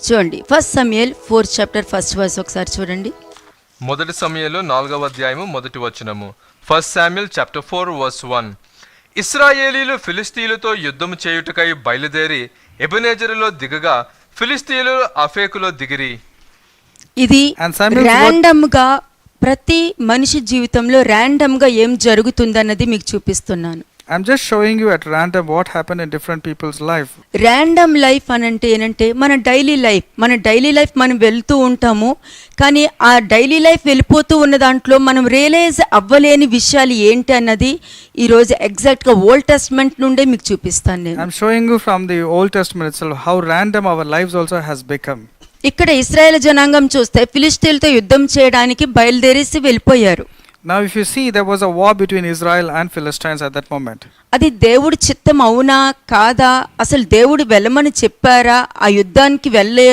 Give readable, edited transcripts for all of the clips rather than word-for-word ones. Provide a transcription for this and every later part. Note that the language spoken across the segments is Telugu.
చూడండి 1 సమూయేల్ 4 చాప్టర్ 1st వర్స్ ఒకసారి చూడండి. మొదటి సమూయేలు 4వ అధ్యాయము మొదటి వచనము. 1 Samuel chapter 4 verse 1. ఇశ్రాయేలీలు ఫిలిస్తీయులతో యుద్ధము చేయుటకై బయలుదేరి ఎబెనెజరులో దిగగా ఫిలిస్తీయులు అఫేకులో దిగిరి. ఇది ర్యాండమ్ గా ప్రతి మనిషి జీవితంలో ర్యాండమ్ గా ఏం జరుగుతుందన్నది మీకు చూపిస్తున్నాను. I'm just showing you at random what happened in different people's life. Random life అనంటే ఏంటంటే మన డైలీ లైఫ్ మనం వెళ్తూ ఉంటాము. కానీ ఆ డైలీ లైఫ్ వెళ్ళిపోతూ ఉన్న దాంట్లో మనం రియలైజ్ అవ్వలేని విషయాలు ఏంటి అన్నది ఈరోజు ఎగ్జాక్ట్గా ఓల్డ్ టెస్ట్మెంట్ నుండే మీకు చూపిస్తాను నేను. I'm showing you from the Old Testament itself how random our lives also has become. ఇక్కడ ఇశ్రాయేల్ జనాంగం చూస్తే ఫిలిష్తీయులతో యుద్ధం చేయడానికి బయలుదేరేసి వెళ్ళిపోయారు. Now if you see, there was a war between Israel and Philistines at that moment. అది దేవుడి చిత్తం అవునా కాదా, అసలు దేవుడు వెళ్ళమని చెప్పారా, ఆ యుద్ధానికి వెళ్ళే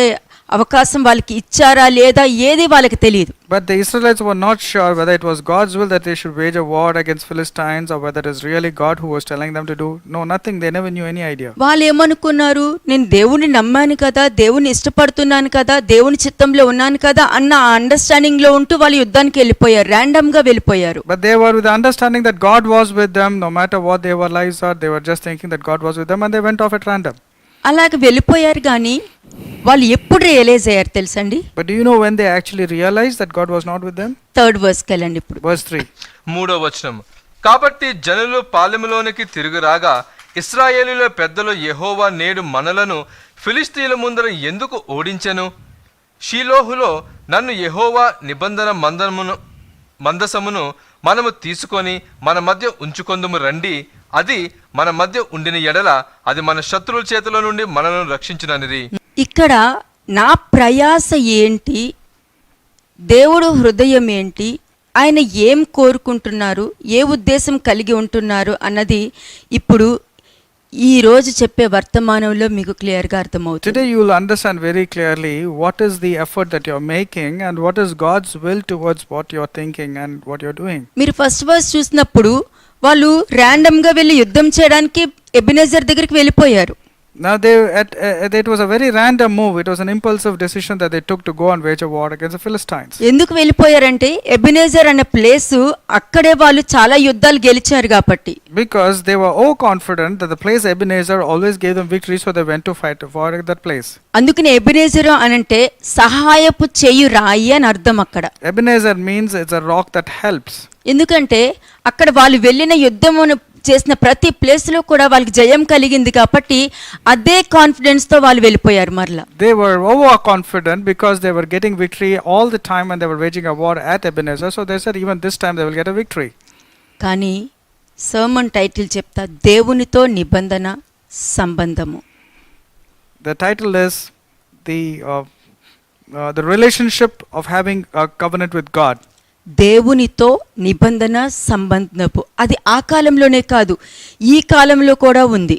అవకాశం వాళ్ళకి ఇచ్చారా లేదా, ఏది వాళ్ళకి తెలియదు. But the Israelites were not sure whether it was God's will that they should wage a war against Philistines or whether it is really God who was telling them to do. No, nothing. They never knew any idea. వాళ్ళు ఏమనుకున్నారు, నేను దేవుని నమ్మాను కదా, దేవుని ఇష్టపడుతున్నాను కదా, దేవుని చిత్తంలో ఉన్నాను కదా అన్న అండర్స్టాండింగ్ లో ఉంటూ వాళ్ళు యుద్ధానికి వెళ్ళిపోయారు, ర్యాండమ్ గా వెళ్ళిపోయారు. But they were with the understanding that God was with them no matter what their lives are. They were just thinking that God was with them and they went off at random. అలాగే వెళ్ళిపోయారు కానీ వాళ్ళు ఎప్పుడు రియలైజ్ అయ్యారు తెలుసండి? But do you know when they actually realized that God was not with them? 3rd వర్స్కి వెళ్ళండి ఇప్పుడు. Verse 3. 3వ వచనం. కాబట్టి జనులు పాలెములోనికి తిరిగి రాగా ఇశ్రాయేలీయుల పెద్దలు యెహోవా నేడు మనలను ఫిలిష్తీయుల ముందర ఎందుకు ఓడించెను? షీలోహులో నన్ను యెహోవా నిబంధన మందసమును మనము తీసుకొని మన మధ్య ఉంచుకొందుము రండి, అది మన మధ్య ఉండిన ఎడల అది మన శత్రువుల చేతిలో నుండి మనలను రక్షించుననిది. ఇక్కడ నా ప్రయాస ఏంటి, దేవుడు హృదయం ఏంటి, ఆయన ఏం కోరుకుంటున్నారు, ఏ ఉద్దేశం కలిగి ఉంటున్నారు అన్నది ఇప్పుడు ఈ రోజు చెప్పే వర్తమానంలో మీకు క్లియర్ గా అర్థమవుతుంది. Today you will understand very clearly what is the effort that you are making and what is God's will towards what you are thinking and what you are doing. మీరు ఫస్ట్ వర్స్ చూసినప్పుడు వాళ్ళు ర్యాండమ్ గా వెళ్ళి యుద్ధం చేయడానికి ఎబెనెజర్ దగ్గరికి వెళ్ళిపోయారు. Now it was a very random move. It was an impulsive decision that they took to go and wage a war against the Philistines. ఎందుకు వెళ్ళిపోయారంటే ఎబెనెజర్ అనే ప్లేస్ అక్కడే వాళ్ళు చాలా యుద్ధాలు గెలిచారు కాబట్టి. Because they were confident that the place Ebenezer always gave them victory, so they went to fight for that place. అందుకనే ఎబెనెజర్ అనంటే సహాయపు చేయు రాయి అని అర్థం. అక్కడ Ebenezer means it's a rock that helps. ఎందుకంటే అక్కడ వాళ్ళు వెళ్ళిన యుద్ధమును చేసిన ప్రతి ప్లేస్ లో కూడా వాళ్ళకి జయం కలిగింది కాబట్టి అదే కాన్ఫిడెన్స్ తో వాళ్ళు వెళ్ళిపోయారు. మరలా they were overconfident because they were getting victory all the time and they were waging a war at Ebenezer, so they said even this time they will get a victory. కానీ సర్మన్ టైటిల్ చెప్తా, దేవునితో నిబంధన సంబంధము. The title is the relationship of having a covenant with God. దేవునితో నిబంధన సంబంధపు, అది ఆ కాలంలోనే కాదు ఈ కాలంలో కూడా ఉంది.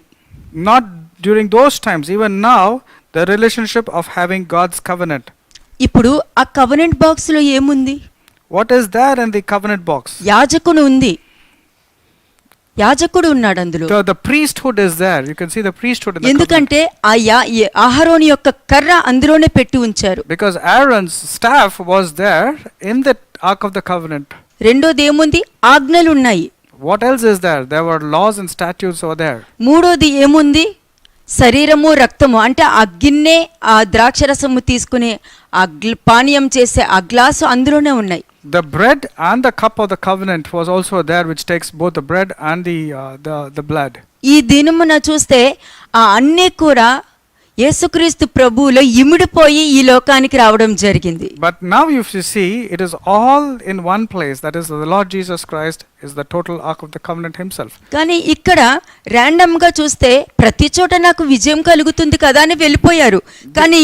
Not during those times, even now the relationship of having God's covenant. ఇప్పుడు ఆ కవెనెంట్ బాక్స్ లో ఏముంది? What is there in the covenant box? యాజకుడు ఉంది, యాజకుడు ఉన్నాడు అందులో. The priesthood is there. You can see the priesthood in the ఎందుకంటే ఆ అహరోను యొక్క కర్ర అందులోనే పెట్టి ఉంచారు. because Aaron's staff was there in the ark of the covenant. రెండోది ఏముంది? ఆజ్ఞలు ఉన్నాయి. What else is there? There were laws and statutes over there. మూడోది ఏముంది? శరీరము రక్తము, అంటే ఆ గిన్నె ఆ ద్రాక్షరసము తీసుకునే ఆ పానీయం చేసే ఆ గ్లాసు అందులోనే ఉన్నాయి. The bread and the cup of the covenant was also there, which takes both the bread and the blood. ఈ దినమున చూస్తే ఆ అన్నీ కూడా యేసుక్రీస్తు ప్రభువులో ఇమిడిపోయి ఈ లోకానికి రావడం జరిగింది. But now you see it is all in one place, that is the Lord Jesus Christ is the total ark of the covenant himself. కానీ ఇక్కడ ర్యాండమ్ గా చూస్తే ప్రతి చోట నాకు విజయం కలుగుతుంది కదా అని వెళ్ళిపోయారు. కానీ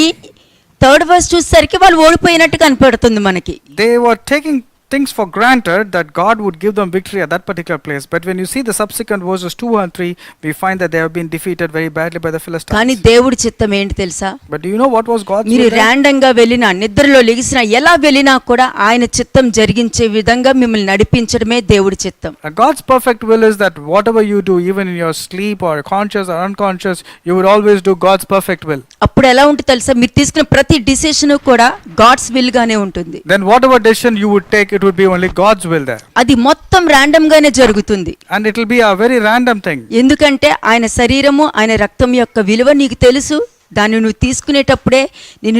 3rd వర్స్ చూసేసరికి వాళ్ళు ఓడిపోయినట్టు కనపడుతుంది మనకి. They were taking things for granted that God would give them victory at that particular place. But when you see the subsequent verses 2 and 3, we find that they have been defeated very badly by the కానీ Philistines. దేవుడి చిత్తం ఏంటి తెలుసా? But do you know what was God's మీరు will there? ర్యాండమ్ గా వెళ్ళినా, నిద్రలో లెగిసినా, ఎలా వెళ్ళినా కూడా ఆయన చిత్తం జరిగించే విధంగా మిమ్మల్ని నడిపించడమే దేవుడి చిత్తం. And God's perfect will is that whatever you do, even in your sleep or conscious or unconscious, you would always do God's perfect will. అప్పుడు ఎలా ఉంటుంది తెలుసా? మీరు తీసుకున్న ప్రతి డిసిషన్ కూడా గాడ్స్ విల్ గానే ఉంటుంది. Then whatever decision you would take, it would be only God's will there. అది మొత్తం ర్యాండమ్ గానే జరుగుతుంది. And it will be a very random thing. ఎందుకంటే ఆయన శరీరము, ఆయన రక్తం యొక్క విలువ నీకు తెలుసు. దాన్ని నువ్వు తీసుకునేటప్పుడే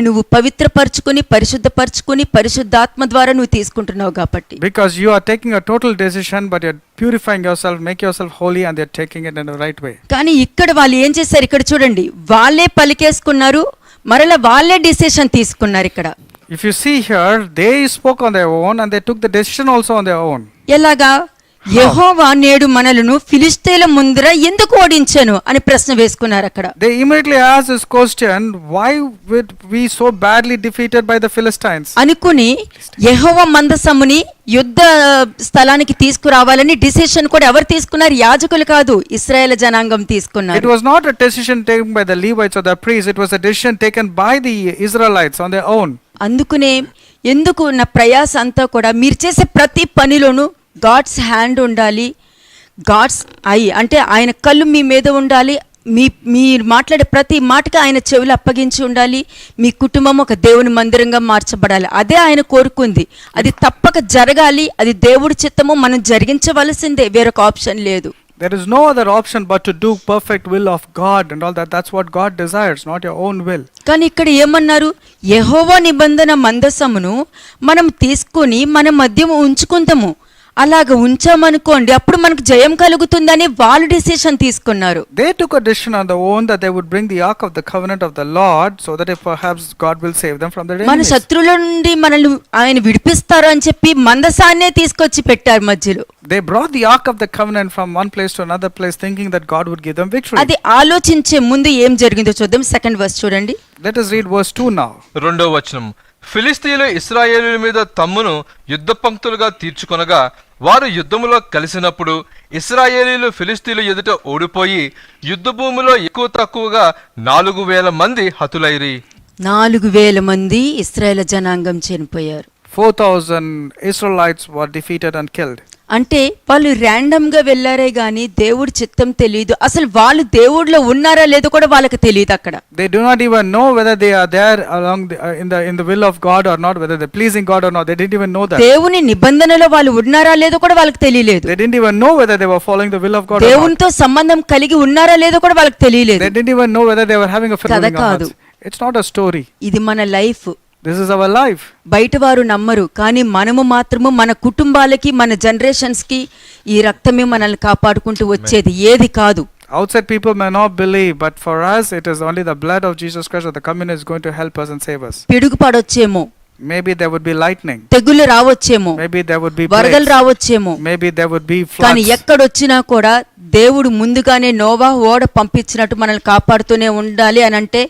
నువ్వు పవిత్రపరచుకుని, పరిశుద్ధపరచుకుని, పరిశుద్ధాత్మ ద్వారా నువ్వు తీసుకుంటున్నావు కాబట్టి. Because you are taking a total decision, but you're purifying yourself, make yourself holy, and they're taking it in the right way. కానీ ఇక్కడ వాళ్ళు ఏం చేశారు? ఇక్కడ చూడండి, వాళ్ళే పలికేసుకున్నారు, మరలా వాళ్ళే డిసిషన్ తీసుకున్నారు. ఇక్కడ If you see here, they spoke on their own and they took the decision also on their own. ఎలాగా? యెహోవా నేడు మనలను ఫిలిష్తీయుల ముందర ఎందుకు ఓడించెను అని ప్రశ్న వేసుకున్నారు అక్కడ. They immediately asked this question, why would we so badly defeated by the Philistines? అనుకుని యెహోవా మందసముని యుద్ధ స్థలానికి తీసుకురావాలని డిసిషన్ కూడా ఎవరు తీసుకున్నారు? యాజకులు కాదు, ఇశ్రాయేలు జనాంగం It తీసుకున్నారు. was not a decision taken by the Levites or the priests, it was a decision taken by the Israelites on their own. అందుకునే ఎందుకు నా ప్రయాస అంతా కూడా మీరు చేసే ప్రతి పనిలోనూ గాడ్స్ హ్యాండ్ ఉండాలి, గాడ్స్ ఐ అంటే ఆయన కళ్ళు మీ మీద ఉండాలి, మీరు మాట్లాడే ప్రతి మాటకి ఆయన చెవులు అప్పగించి ఉండాలి, మీ కుటుంబం ఒక దేవుని మందిరంగా మార్చబడాలి. అదే ఆయన కోరుకుంది. అది తప్పక జరగాలి, అది దేవుడి చిత్తము, మనం జరిగించవలసిందే, వేరొక ఆప్షన్ లేదు. There is no other option but to do perfect will of God and all that. That's what God desires, not your own will. కానీ ఇక్కడ ఏమన్నారు? యెహోవా నిబంధన మందసమును మనం తీసుకుని మన మధ్య ఉంచుకుందాము, అలాగ ఉంచామనుకోండి అప్పుడు మనకు జయం కలుగుతుందని వాళ్ళు డిసిషన్ తీసుకున్నారు. They took a decision on their own that they would bring the ark of the covenant of the Lord so that if perhaps God will save them from their మన enemies. శత్రువుల నుండి మనల్ని ఆయన విడిపిస్తారు అని చెప్పి మందసాన్నే తీసుకొచ్చి పెట్టారు మధ్యలో. They brought the ark of the covenant from one place to another place thinking that God would give them victory. అది ఆలోచించే ముందు ఏం జరిగిందో చూద్దాం. సెకండ్ వర్స్ చూడండి. Let us read verse 2 now. 2వ వచనం. ఫిలిస్తీయులు ఇశ్రాయేలీయుల మీద తమ్మును యుద్ధ పంక్తులుగా తీర్చుకొనగా వారు యుద్ధములో కలిసినప్పుడు ఇశ్రాయేలీయులు ఫిలిస్తీయుల ఎదుట ఓడిపోయి యుద్ధ భూమిలో ఎక్కువ తక్కువగా 4,000 మంది హతులైరి. 4,000 మంది ఇశ్రాయేలు జనాంగం చనిపోయారు. 4,000 Israelites were defeated and killed. అంటే వాళ్ళు ర్యాండమ్ గా వెళ్ళారే గాని దేవుడి చిత్తం తెలియదు. అసలు వాళ్ళు దేవుడిలో ఉన్నారా లేదో కూడా వాళ్ళకి తెలియదు అక్కడ. They do not even know whether they are there along in the will of God or not, whether they're pleasing God or not. They didn't even know that. దేవుని నిబంధనలో వాళ్ళు ఉన్నారా లేదో కూడా వాళ్ళకి తెలియలేదు. They didn't even know whether they were following the will of God or not. దేవునితో సంబంధం కలిగి ఉన్నారా లేదో కూడా వాళ్ళకి తెలియలేదు. They didn't even know whether they were having a కథ feeling or కాదు. not. It's not a story. ఇది మన life. This is our life. బయట వారు నమ్మరు, కానీ మనము మాత్రము మన కుటుంబాలకి, మన జనరేషన్స్ కి ఈ రక్తమే మనల్ని కాపాడుకుంటూ వచ్చేది, ఏది కాదు. Outside people may not believe, but for us it is only the blood of Jesus Christ of the communion is going to help us and save us. పిడుగు పడొచ్చేమో, Maybe there would be lightning. తెగులు రావచ్చేమో, Maybe there would be వరదలు plagues. రావచ్చేమో, Maybe there would be కానీ floods. ఎక్కడొచ్చినా కూడా దేవుడు ముందుగానే నోవా ఓడ పంపించినట్టు మనల్ని కాపాడుతూనే ఉండాలి అని అంటే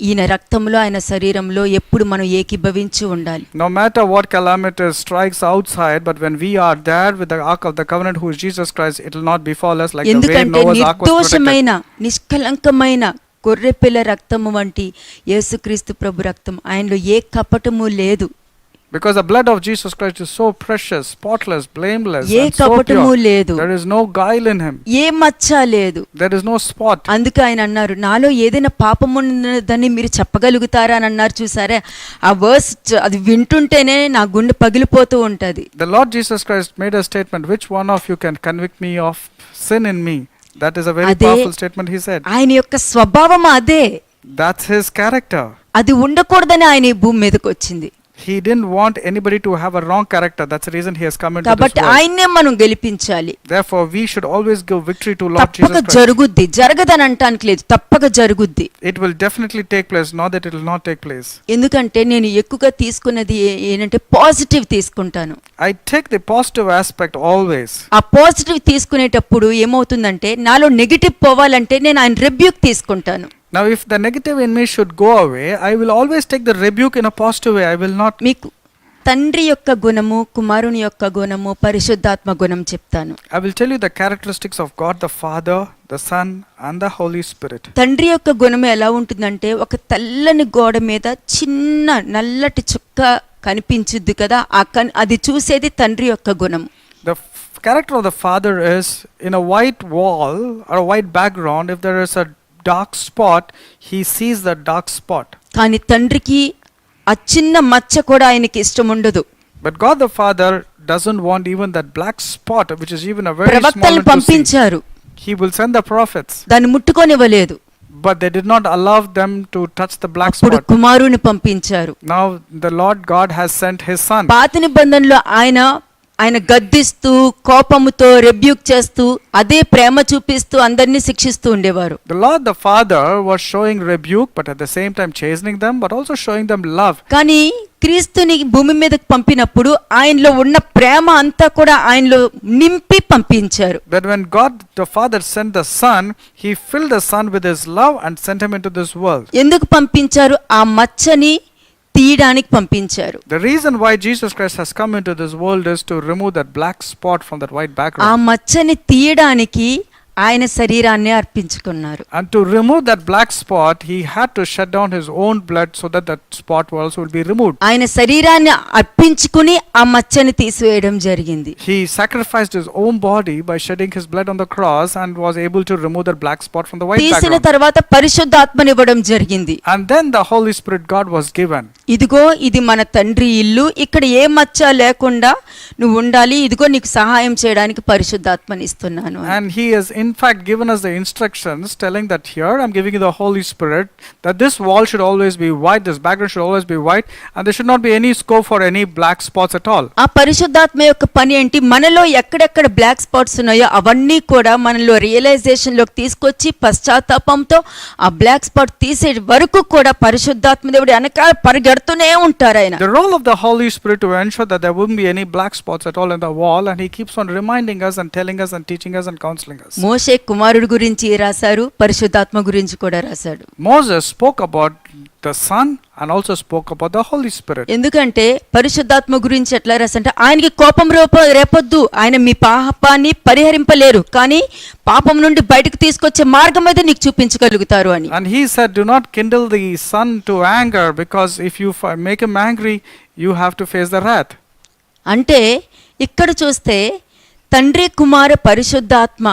ఈయన రక్తంలో, ఆయన శరీరంలో ఎప్పుడు మనం ఏకీభవించి ఉండాలి. No matter what calamity strikes outside, but when we are there with the ark of the covenant who is Jesus Christ, it will not befall us like the way ఎందుకంటే Noah's ark was protected. నిర్దోషమైన, నిష్కలంకమైన గొర్రెపిల్ల రక్తము వంటి యేసుక్రీస్తు ప్రభు రక్తం, ఆయనలో ఏ కపటము లేదు. Because the blood of Jesus Christ is so precious, spotless, blameless, A and so కపటము pure. లేదు, There is no guile in him. ఏ మచ్చ లేదు. There is no spot. అందుకే ఆయన అన్నారు, నాలో ఏదైనా పాపం ఉన్నదని మీరు చెప్పగలుగుతారా అని అన్నారు. చూసారా ఆ వర్స్, అది వింటుంటేనే నా గుండె పగిలిపోతూ ఉంటది. The Lord Jesus Christ made a statement, which one of you can convict me of sin in me? That is a very అదే powerful statement he said. ఆయన యొక్క స్వభావం అదే. That's his character. అది ఉండకూడదని ఆయన ఈ భూమి మీదకి వచ్చింది. He didn't want anybody to have a wrong character. That's the reason he has come into this కాబట్టి world. ఆయన్నే మనం గెలిపించాలి. Therefore, we should always give victory to Lord తప్పక Jesus Christ. జరుగుద్ది, జరగదని అంటానికి లేదు, తప్పక జరుగుద్ది. It will definitely take place, not that it will not take place. ఎందుకంటే నేను ఎక్కువగా తీసుకున్నది ఏంటంటే పాజిటివ్ తీసుకుంటాను. I take the positive aspect always. ఆ పాజిటివ్ తీసుకునేటప్పుడు ఏమవుతుందంటే నాలో నెగిటివ్ పోవాలంటే నేను ఆయన రెబ్యూక్ తీసుకుంటాను. Now, if the negative in me should go away, I will always take the rebuke in a positive way. I will not. మీకు తండ్రి యొక్క గుణము, కుమారుని యొక్క గుణము, పరిశుద్ధాత్మ గుణం చెప్తాను. I will tell you the characteristics of God the Father, the Son, and the Holy Spirit. తండ్రి యొక్క గుణం ఎలా ఉంటుందంటే, ఒక తెల్లని గోడ మీద చిన్న నల్లటి చుక్క కనిపించుద్ది కదా, అది చూసేది తండ్రి యొక్క గుణం. The character of the Father is in a white wall or a white background. If there is a dark spot, he sees the dark spot. కానీ తండ్రికి ఆ చిన్న మచ్చ కూడా ఆయనకి ఇష్టం ఉండదు. But God the Father doesn't want even that black spot, which is even a very small ప్రవక్తలను one to see. పంపించారు, He will send the prophets, దాన్ని ముట్టుకోనివ్వలేదు. but they did not allow them to touch the black అప్పుడు spot. కుమారుని పంపించారు. Now the Lord God has sent His Son. పాత నిబంధనలో ఆయన గద్దిస్తూ, కోపముతో రెబ్యూక్ చేస్తూ, అదే ప్రేమ చూపిస్తూ అందరినీ శిక్షిస్తూ ఉండేవారు. The Lord the Father was showing rebuke, but at the same time chastening them, but also showing them love. కానీ క్రీస్తుని భూమి మీదకి పంపినప్పుడు ఆయనలో ఉన్న ప్రేమ అంతా కూడా ఆయనలో నింపి పంపించారు. But when God the Father sent the Son, He filled the Son with His love and sent Him into this world. ఎందుకు పంపించారు? ఆ మచ్చని తీయడానికి పంపించారు. The reason why Jesus Christ has come into this world is to remove that black spot from that white ఆ background. మచ్చని తీయడానికి ఆయన శరీరాన్ని అర్పించుకున్నారు. And to remove that black spot, He had to shed down His own blood so that that spot also will be removed. ఆయన శరీరాన్ని అర్పించుకుని ఆ మచ్చని తీసివేయడం జరిగింది. He sacrificed His own body by shedding His blood on the cross and was able to remove that black spot from the white తీసిన background. తర్వాత పరిశుద్ధాత్మని ఇవ్వడం జరిగింది. And then the Holy Spirit God was given. ఇదిగో ఇది మన తండ్రి ఇల్లు, ఇక్కడ ఏ మచ్చ లేకుండా నువ్వు ఉండాలి, ఇదిగో నీకు సహాయం చేయడానికి పరిశుద్ధాత్మని ఇస్తున్నాను. And He has in fact given us the instructions telling that here I'm giving you the Holy Spirit, that this wall should always be white, this background should always be white, and there should not be any scope for any black spots at all. ఆ పరిశుద్ధాత్మ యొక్క పని ఏంటి? మనలో ఎక్కడెక్కడ బ్లాక్ స్పాట్స్ ఉన్నాయో అవన్నీ కూడా మనలో రియలైజేషన్ లోకి తీసుకొచ్చి పశ్చాత్తాపంతో ఆ బ్లాక్ స్పాట్ తీసే వరకు కూడా పరిశుద్ధాత్మ దేవుడు వెనకాల పరిగెడుతూనే ఉంటారు ఆయన. The role of the Holy Spirit to ensure that there wouldn't be any black spots at all in the wall, and He keeps on reminding us and telling us and teaching us and counseling us. మోషే కుమారుడు గురించి రాశారు, పరిశుద్ధాత్మ గురించి కూడా రాశాడు. Moses spoke about the Son and also spoke about the Holy Spirit. ఎందుకంటే పరిశుద్ధాత్మ గురించి ఎట్లా రాసంటే, ఆయనకి కోపం రేపొద్దు, ఆయన మీ పాపాన్ని పరిహరింపలేరు, కానీ పాపం నుండి బయటకు తీసుకొచ్చే మార్గం అయితే నీకు చూపించగలుగుతారు అని. And He said, do not kindle the Son to anger, because if you make Him angry, you have to face the wrath. అంటే ఇక్కడ చూస్తే తండ్రి, కుమార, పరిశుద్ధాత్మ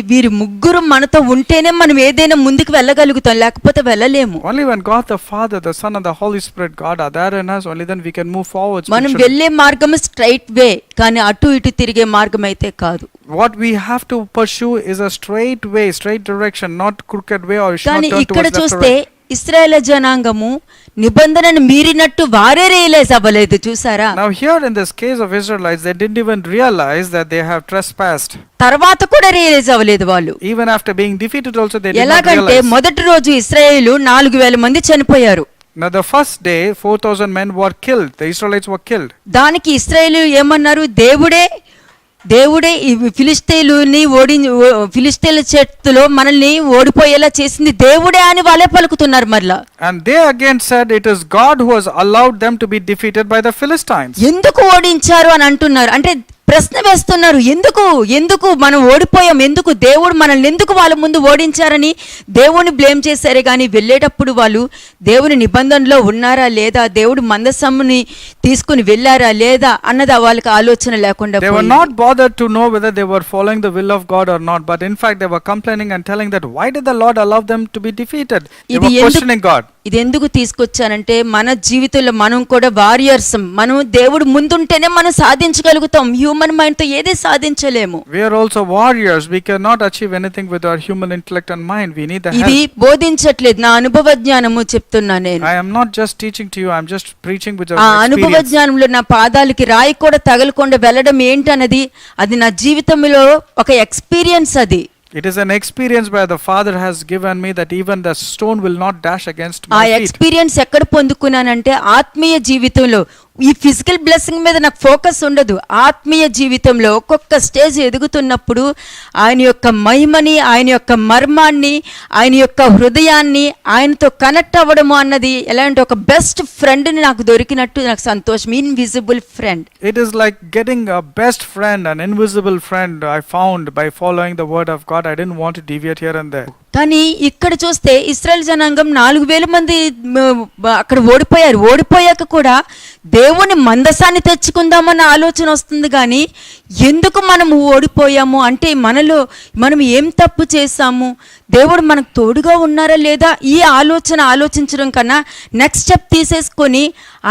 వీరి ముగ్గురు మనతో ఉంటేనే మనం ఏదైనా ముందుకు వెళ్ళగలుగుతాం, లేకపోతే వెళ్ళలేము. Only when God the Father, the Son and the Holy Spirit God are there in us, only then we can move forward. మనం వెళ్ళే మార్గం స్ట్రైట్ వే, కానీ అటు ఇటు తిరిగే మార్గం అయితే కాదు. What we have to pursue is a straight way, straight direction, not crooked way, or should కానీ not turn ఇక్కడ towards left or చూస్తే right. ఇశ్రాయేలు జనాంగము నిబంధనను మీరినట్టు వారే రియలైజ్ అవ్వలేదు, చూసారా? Now here in this case of Israelites, they didn't even realize that they have trespassed. తర్వాత కూడా రియలైజ్ అవ్వలేదు వాళ్ళు. Even after being defeated also they did not ఎలాగంటే realize. మొదటి రోజు ఇశ్రాయేలు 4,000 మంది చనిపోయారు. Now the first day 4,000 men were killed. The Israelites were killed. దానికి ఇశ్రాయేలు ఏమన్నారు? దేవుడే ఈ ఫిలిష్తీయుల చేతిలో మనల్ని ఓడిపోయేలా చేసింది దేవుడే అని వాళ్ళే పలుకుతున్నారు మరలా. And they again said it is God who has allowed them to be defeated by the Philistines. ఎందుకు ఓడించారు అని అంటున్నారు. అంటే ప్రశ్న వేస్తున్నారు, ఎందుకు మనం ఓడిపోయాం, ఎందుకు దేవుడు మనల్ని ఎందుకు వాళ్ళ ముందు ఓడించారని దేవుని బ్లేమ్ చేశారే కానీ వెళ్ళేటప్పుడు వాళ్ళు దేవుని నిబంధనలో ఉన్నారా లేదా, దేవుడు మందసముని తీసుకుని వెళ్ళారా లేదా అన్నది వాళ్ళకి ఆలోచన లేకుండా They were not bothered to know whether they were following the will of God or not, but in fact they were complaining and telling that why did the Lord allow them to be defeated? They were questioning God. ఇది ఎందుకు తీసుకొచ్చానంటే, మన జీవితంలో మనం కూడా వారియర్స్, మనం దేవుడు ముందుంటేనే మనం సాధించగలుగుతాం, హ్యూమన్ మైండ్ తో ఏది సాధించలేము. We are also warriors. We cannot achieve anything with our human intellect and mind. We need the help. ఇది బోధించట్లేదు, నా అనుభవ జ్ఞానము చెప్తున్నా నేను. I am not just teaching to you, I am just preaching with your ఆ అనుభవ experience. జ్ఞానంలో నా పాదాలకి రాయి కూడా తగలకుండా వెళ్ళడం ఏంటన్నది, అది నా జీవితంలో ఒక ఎక్స్పీరియన్స్. అది It is an experience where the Father has given me that even the stone will not dash against ఆ my feet. ఎక్స్పీరియన్స్ ఎక్కడ పొందుకున్నానంటే, ఆత్మీయ జీవితంలో ఈ ఫిజికల్ బ్లెస్సింగ్ మీద నాకు ఫోకస్ ఉండదు. ఆత్మీయ జీవితంలో ఒక్కొక్క స్టేజ్ ఎదుగుతున్నప్పుడు ఆయన యొక్క మహిమని, ఆయన యొక్క మర్మాన్ని, ఆయన యొక్క హృదయాన్ని, ఆయనతో కనెక్ట్ అవ్వడము అన్నది ఎలాంటి ఒక బెస్ట్ ఫ్రెండ్ని నాకు దొరికినట్టు నాకు సంతోషం. Invisible friend. It is like getting a best friend, an invisible friend I found by following the word of God. I didn't want to deviate here and there. కానీ ఇక్కడ చూస్తే ఇశ్రాయేల్ జనాంగం 4,000 మంది అక్కడ ఓడిపోయారు. ఓడిపోయాక కూడా దేవుని మందసాన్ని తెచ్చుకుందామన్న ఆలోచన వస్తుంది. కానీ ఎందుకు మనము ఓడిపోయాము అంటే మనం ఏం తప్పు చేశాము, దేవుడు మనకు తోడుగా ఉన్నారా లేదా, ఈ ఆలోచించడం కన్నా నెక్స్ట్ స్టెప్ తీసేసుకొని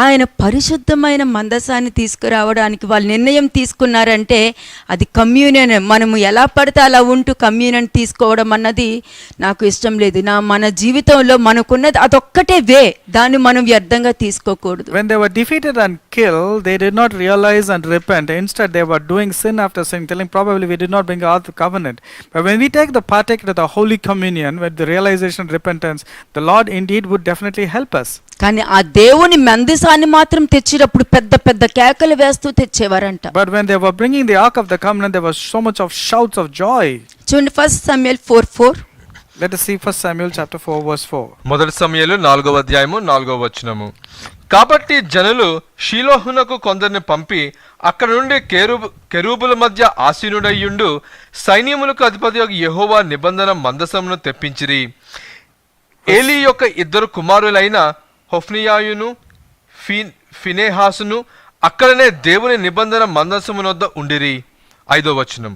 ఆయన పరిశుద్ధమైన మందసాన్ని తీసుకురావడానికి వాళ్ళు నిర్ణయం తీసుకున్నారంటే అది కమ్యూనియన్. మనము ఎలా పడితే అలా ఉంటూ కమ్యూనియన్ తీసుకోవడం అన్నది నాకు ఇష్టం లేదు. మన జీవితంలో మనకున్నది అదొక్కటే వే, దాన్ని మనం వ్యర్థంగా తీసుకోకూడదు. When they were defeated and killed, they did not realize and repent. Instead, they were doing sin after sin, telling probably we did not bring out the covenant. But when we take the partake of the Holy Communion with the realization and repentance, the Lord indeed would definitely help us. కానీ ఆ దేవుని మందసాన్ని మాత్రం తెచ్చినప్పుడు పెద్ద పెద్ద కేకలు వేస్తూ తెచ్చేవారంట. But when they were bringing the Ark of the Covenant, there was so much of shouts of joy. చూడండి 1 Samuel 4:4. Let us see 1 Samuel chapter 4 verse 4. మొదటి సమూయేలు 4వ అధ్యాయము 4వ వచనము. కాబట్టి జనులు షీలోహునకు కొందరిని పంపి అక్కడ నుండి కెరూబుల మధ్య ఆసీనుడయ్యుండు సైన్యములకు అధిపతి యెహోవా నిబంధన మందసమును తెప్పించిరి. ఏలీ యొక్క 2 కుమారులైన హొఫ్నియాయును ఫినెహాసును అక్కడనే దేవుని నిబంధన మందసమునొద్ద ఉండిరి. 5వ వచనం.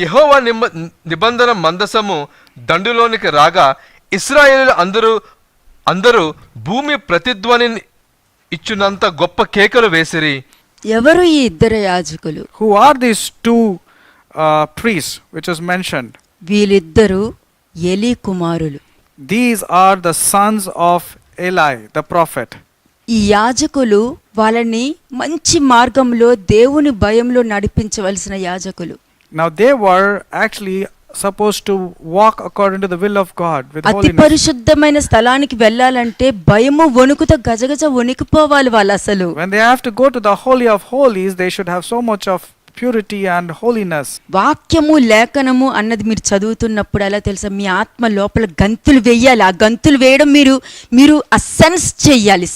యెహోవా నిబంధన మందసము దండులోనికి రాగా ఇశ్రాయేలు అందరూ భూమి ప్రతిధ్వని ఇచ్చునంత గొప్ప కేకలు వేసిరి. ఎవరు ఈ ఇద్దరు యాజకులు? Who are these two priests which is mentioned? వీళ్ళిద్దరూ ఏలీ కుమారులు. These are the sons of Eli, the prophet. ఈ యాజకులు వాళ్ళని మంచి మార్గంలో దేవుని భయంలో నడిపించవలసిన యాజకులు. Now they were actually supposed to walk according to the will of God with అతి holiness. పరిశుద్ధమైన స్థలానికి వెళ్ళాలంటే భయము వణుకుతో గజగజ వణికిపోవాలి వాళ్ళు. అసలు When they have to go to the Holy of Holies, they should have so much of purity and holiness. వాక్యము లేఖనము అన్నది మీరు చదువుతున్నప్పుడు ఎలా తెలుసా, మీ ఆత్మ లోపల గంతులు వేయాలి. ఆ గంతులు వేయడం మీరు ఆ సెన్స్ చెయ్యాలి.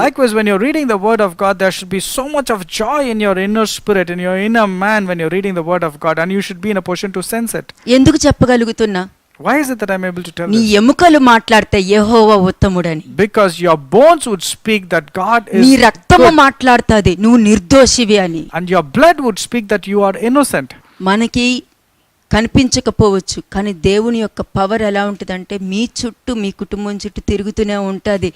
Likewise, when you're reading the word of God, there should be so much of joy in your inner spirit, in your inner man when you're reading the word of God, and you should be in a position to sense it. ఎందుకు చెప్పగలుగుతున్నా? Why is it that I'm able to tell నీ this? ఎముకలు మాట్లాడితే యెహోవా ఉత్తముడని. Because your bones would speak that God నీ is రక్తము good, మాట్లాడుతుంది నువ్వు నిర్దోషివి అని. and your blood would speak that you are innocent. మనకి కనిపించకపోవచ్చు, కానీ దేవుని యొక్క పవర్ ఎలా ఉంటుందంటే మీ చుట్టూ, మీ కుటుంబం చుట్టూ తిరుగుతూనే ఉంటుంది.